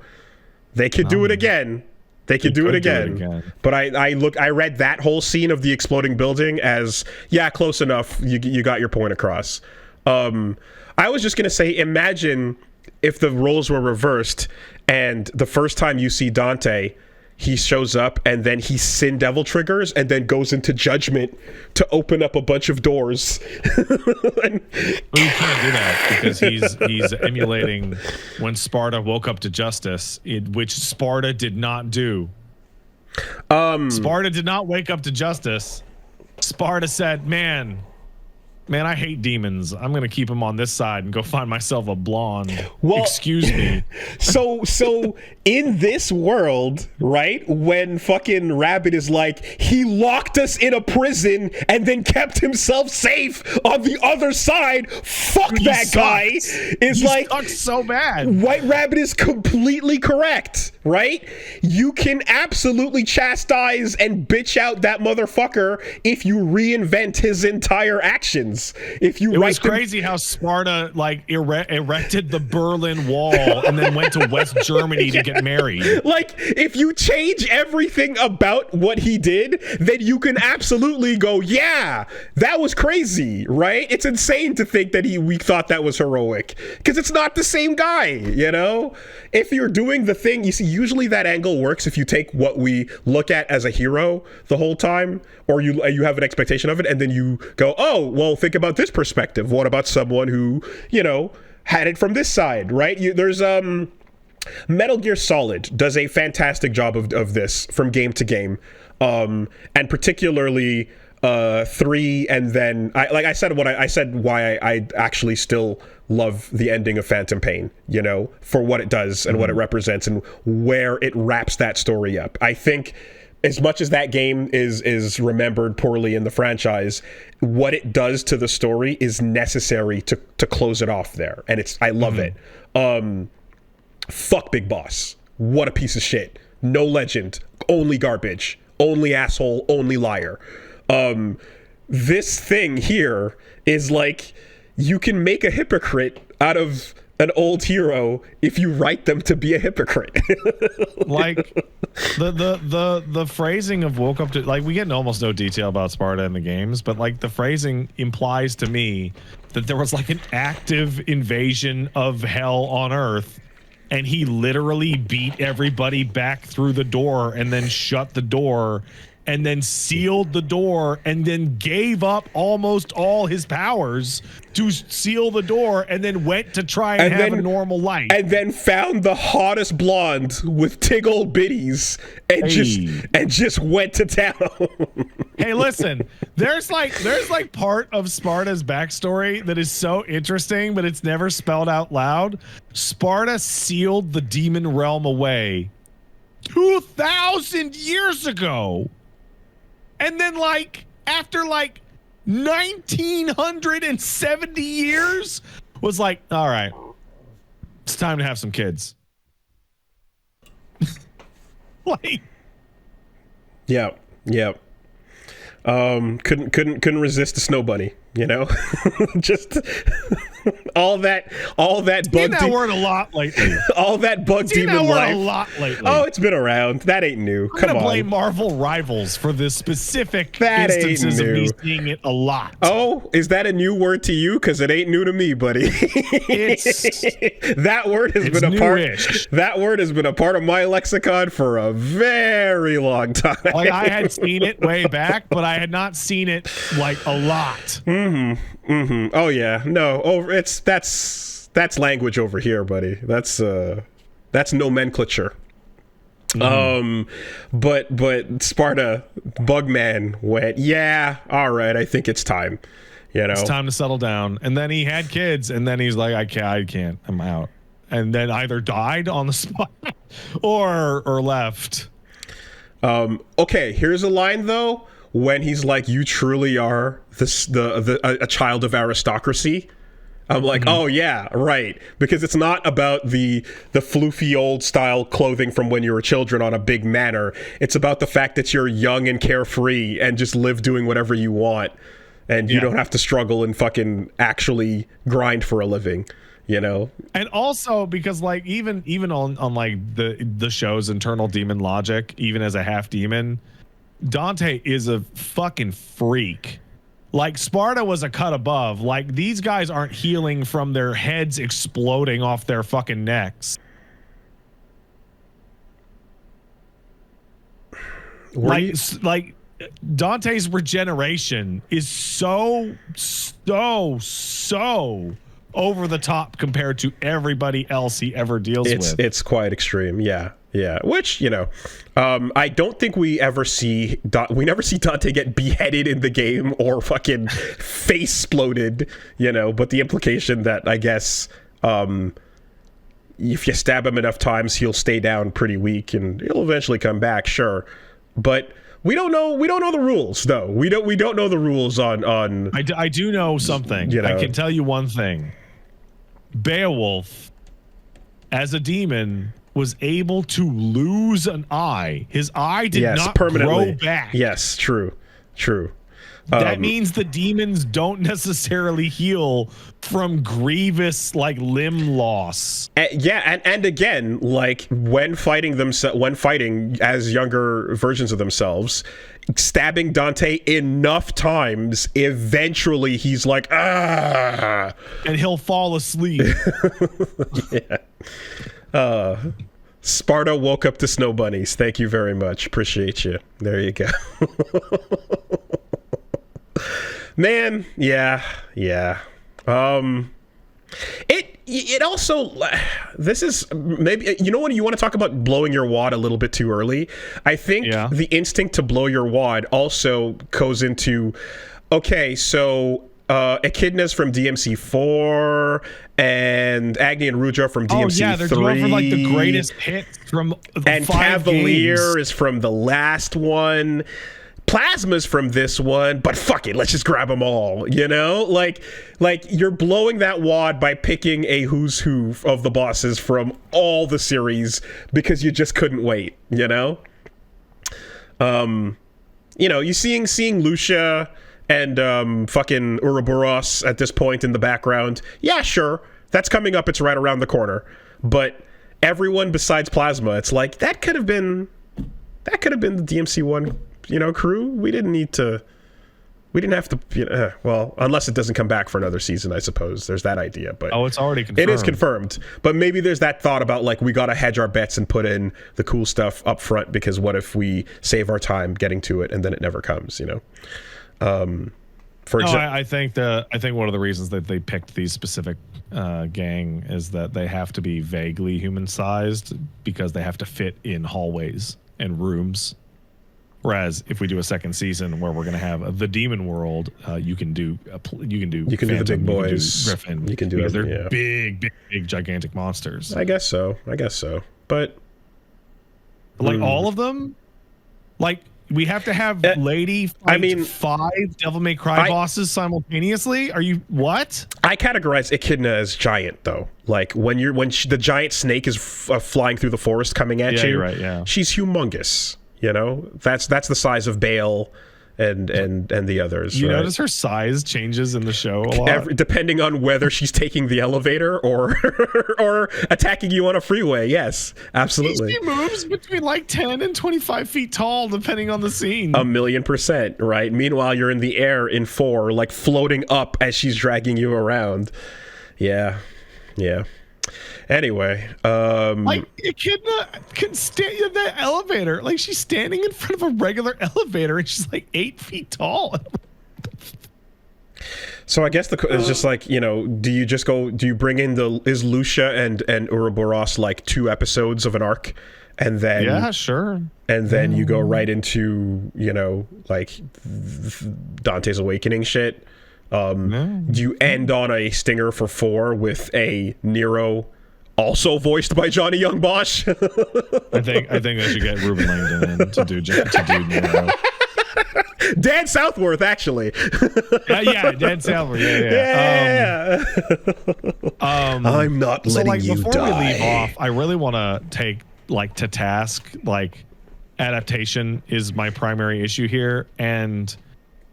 they could do it again. They could do it again. But I read that whole scene of the exploding building as, yeah, close enough. You got your point across. I was just going to say, imagine if the roles were reversed and the first time you see Dante, he shows up and then he sin devil triggers and then goes into judgment to open up a bunch of doors. Well, you can't do that because he's emulating when Sparta woke up to justice, which Sparta did not do. Sparta did not wake up to justice. Sparta said, man, I hate demons. I'm going to keep them on this side and go find myself a blonde. Well, excuse me. So in this world, right, when fucking Rabbit is like, he locked us in a prison and then kept himself safe on the other side. Fuck that guy. Is like, sucks so bad. White Rabbit is completely correct, right? You can absolutely chastise and bitch out that motherfucker if you reinvent his entire actions. If you it was crazy how Sparta like erected the Berlin Wall and then went to West Germany to get married. Like, if you change everything about what he did, then you can absolutely go, yeah, that was crazy, right? It's insane to think that we thought that was heroic because it's not the same guy, you know? If you're doing the thing, you see, usually that angle works if you take what we look at as a hero the whole time, or you have an expectation of it, and then you go, oh, well, think about this perspective. What about someone who, you know, had it from this side, right? There's Metal Gear Solid does a fantastic job of this from game to game, and particularly 3, and then I said why I actually still love the ending of Phantom Pain, you know, for what it does and what it represents and where it wraps that story up. I think as much as that game is remembered poorly in the franchise, what it does to the story is necessary to close it off there, and I love it. Fuck Big Boss. What a piece of shit. No legend, only garbage, only asshole, only liar. This thing here is like, you can make a hypocrite out of an old hero if you write them to be a hypocrite. Like the phrasing of woke up to, like, we get almost no detail about Sparta in the games, but like the phrasing implies to me that there was like an active invasion of hell on Earth, and he literally beat everybody back through the door and then shut the door and then sealed the door and then gave up almost all his powers to seal the door and then went to try and have a normal life. And then found the hottest blonde with tig old bitties and just went to town. Hey, listen, there's like part of Sparta's backstory that is so interesting, but it's never spelled out loud. Sparta sealed the demon realm away 2,000 years ago. And then, like, after like 1970 years, was like, all right, it's time to have some kids. Like, yeah. Couldn't resist the snow bunny, you know. Just all that bug. That word a lot lately. All that bug demon life. A lot lately. Oh, it's been around. That ain't new. Come on. I'm gonna blame Marvel Rivals for this specific instances of me seeing it a lot. Oh, is that a new word to you? Because it ain't new to me, buddy. That word has been a part. That word has been a part of my lexicon for a very long time. Like, I had seen it way back, but I had not seen it like a lot. Oh yeah, no. That's language over here, buddy. That's nomenclature. But Sparta Bugman went, yeah, all right, I think it's time. You know, it's time to settle down. And then he had kids, and then he's like, I can't, I'm out. And then either died on the spot or left. Okay, here's a line though, when he's like, you truly are a child of aristocracy. I'm like, oh yeah, right. Because it's not about the floofy old style clothing from when you were children on a big manor. It's about the fact that you're young and carefree and just live doing whatever you want. And you don't have to struggle and fucking actually grind for a living, you know? And also because, like, even on like the show's internal demon logic, even as a half demon, Dante is a fucking freak. Like, Sparta was a cut above. Like, these guys aren't healing from their heads exploding off their fucking necks. Like Dante's regeneration is so over the top compared to everybody else he ever deals with. It's quite extreme. Yeah. Which, you know, I don't think we never see Dante get beheaded in the game or fucking face exploded, you know, but the implication that, I guess, if you stab him enough times, he'll stay down pretty weak and he'll eventually come back, sure. But we don't know the rules, though. We don't know the rules on I do know something. You know, I can tell you one thing. Beowulf, as a demon, was able to lose an eye. His eye did not permanently grow back. Yes, true. That means the demons don't necessarily heal from grievous, like, limb loss. And again, like, when fighting as younger versions of themselves, stabbing Dante enough times, eventually he's like, ah, and he'll fall asleep. Yeah. Sparta woke up to snow bunnies. Thank you very much. Appreciate you. There you go. Man, yeah. it also, this is maybe, you know what, you want to talk about blowing your wad a little bit too early. I think the instinct to blow your wad also goes into, okay, so Echidna's from DMC4 and Agni and Ruja from DMC3. Oh yeah, they're going for like the greatest hits from and 5 Cavalier games. is from the last one. Plasma's from this one, but fuck it, let's just grab them all, you know? Like you're blowing that wad by picking a who's who of the bosses from all the series because you just couldn't wait, you know? You know, you seeing Lucia and fucking Ouroboros at this point in the background. Yeah, sure, that's coming up, it's right around the corner. But everyone besides Plasma, it's like, that could have been the DMC1, you know, crew. We didn't have to, you know, well, unless it doesn't come back for another season, I suppose. There's that idea, but it's already confirmed. It is confirmed, but maybe there's that thought about like, we got to hedge our bets and put in the cool stuff up front, because what if we save our time getting to it and then it never comes, you know? For example, I think one of the reasons that they picked these specific gang is that they have to be vaguely human-sized because they have to fit in hallways and rooms. Whereas if we do a second season where we're going to have the demon world, you can do Phantom, the big boys, Griffin, you can do because they're big, gigantic monsters. I guess so. But like all of them, like we have to have Lady fight 5 Devil May Cry bosses simultaneously. Are you what? I categorize Echidna as giant though. Like when the giant snake is flying through the forest coming at you, you're right, yeah. She's humongous. You know, that's the size of Bale and the others. You right? Notice her size changes in the show a lot, depending on whether she's taking the elevator or or attacking you on a freeway. Yes, absolutely. She moves between like 10 and 25 feet tall, depending on the scene. 1,000,000%, right? Meanwhile, you're in the air in 4, like floating up as she's dragging you around. Yeah. Anyway, like Echidna can stand in that elevator. Like she's standing in front of a regular elevator and she's like 8 feet tall. So I guess it's just like, you know, do you bring in is Lucia and Ouroboros like 2 episodes of an arc, and then sure, and then you go right into, you know, like Dante's Awakening shit. Do you end on a stinger for 4 with a Nero also voiced by Johnny Young Bosch? I think they should get Ruben Langdon in to do Nero. Dan Southworth, actually. Dan Southworth. Yeah. I'm not letting you before die. We leave off, I really want to take to task adaptation is my primary issue here, and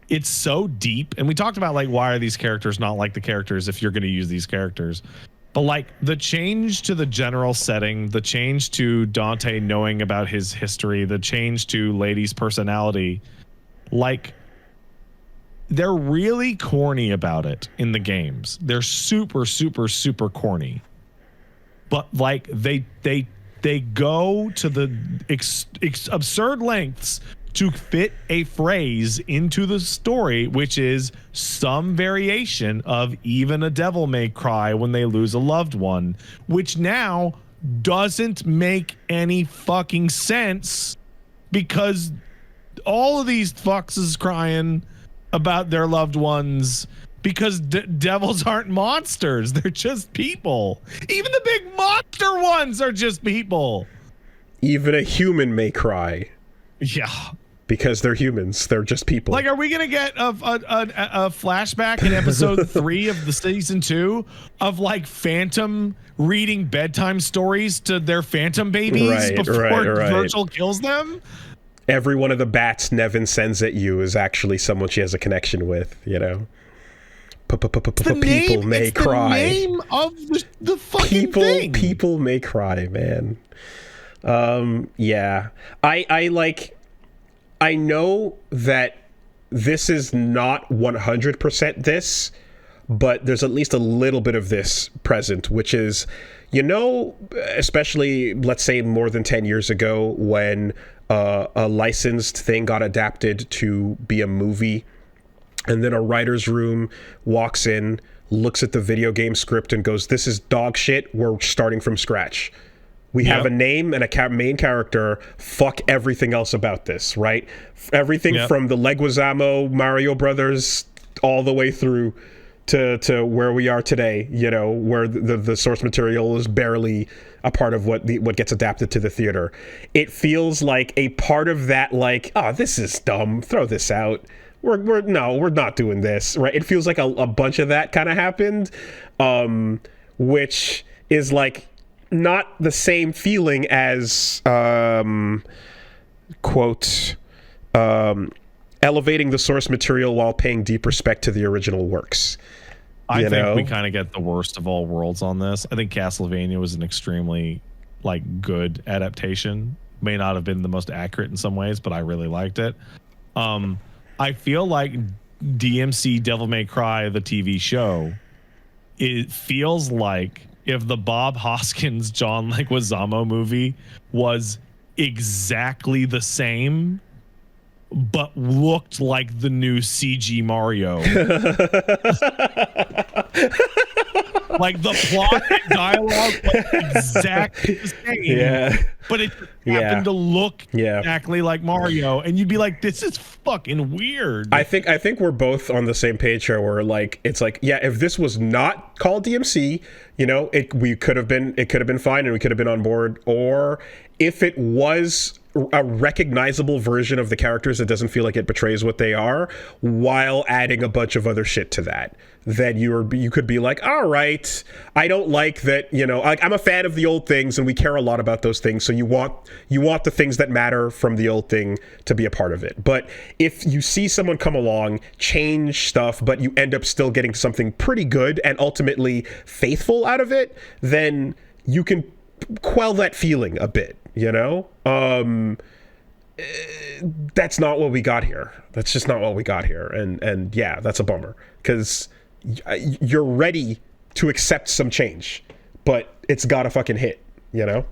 it's so deep. And we talked about why are these characters not like the characters if you're going to use these characters. But the change to the general setting, the change to Dante knowing about his history, the change to Lady's personality, they're really corny about it in the games. They're super, super, super corny. But they go to the absurd lengths to fit a phrase into the story, which is some variation of even a devil may cry when they lose a loved one, which now doesn't make any fucking sense because all of these fucks is crying about their loved ones because devils aren't monsters. They're just people. Even the big monster ones are just people. Even a human may cry. Yeah. Because they're humans. They're just people. Are we going to get a flashback in episode 3 of the season 2 of Phantom reading bedtime stories to their Phantom babies before Virgil kills them? Every one of the bats Nevin sends at you is actually someone she has a connection with, you know? People may cry. The name of the fucking thing. People may cry, man. Yeah. I know that this is not 100% this, but there's at least a little bit of this present, which is, you know, especially, let's say, more than 10 years ago when a licensed thing got adapted to be a movie, and then a writer's room walks in, looks at the video game script and goes, this is dog shit, we're starting from scratch. We have a name and a main character. Fuck everything else about this, right? Everything from the Leguizamo Mario Brothers all the way through to where we are today, you know, where the source material is barely a part of what gets adapted to the theater. It feels like a part of that, like, oh, this is dumb, throw this out. We're not doing this, right? It feels like a bunch of that kind of happened, which is like not the same feeling as quote elevating the source material while paying deep respect to the original works. I think we kind of get the worst of all worlds on this. I think Castlevania was an extremely good adaptation. May not have been the most accurate in some ways, but I really liked it. I feel like DMC Devil May Cry, the TV show, it feels like if the Bob Hoskins John Leguizamo movie was exactly the same but looked like the new CG Mario. Like the plot and dialogue was exactly the same, but it happened to look exactly like Mario, and you'd be like, "This is fucking weird." I think we're both on the same page here. Where it's like, if this was not called DMC, you know, it could have been fine, and we could have been on board. Or if it was a recognizable version of the characters that doesn't feel like it betrays what they are, while adding a bunch of other shit to that, then you could be like, all right, I don't like that, you know, like, I'm a fan of the old things and we care a lot about those things, so you want the things that matter from the old thing to be a part of it. But if you see someone come along, change stuff, but you end up still getting something pretty good and ultimately faithful out of it, then you can quell that feeling a bit, you know? That's not what we got here. That's just not what we got here. And yeah, that's a bummer, because you're ready to accept some change, but it's gotta fucking hit, you know?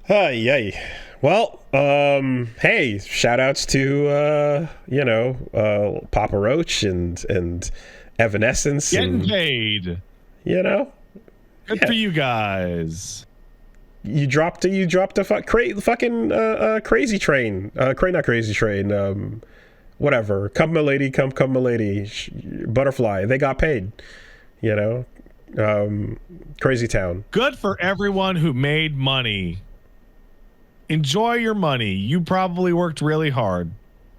Yay. Well, hey, shout outs to, Papa Roach and Evanescence. Getting paid. You know? Good for you guys. You dropped a fucking crazy train. Not crazy train. Whatever. Come my lady, come my lady. Butterfly. They got paid. You know. Crazy town. Good for everyone who made money. Enjoy your money. You probably worked really hard.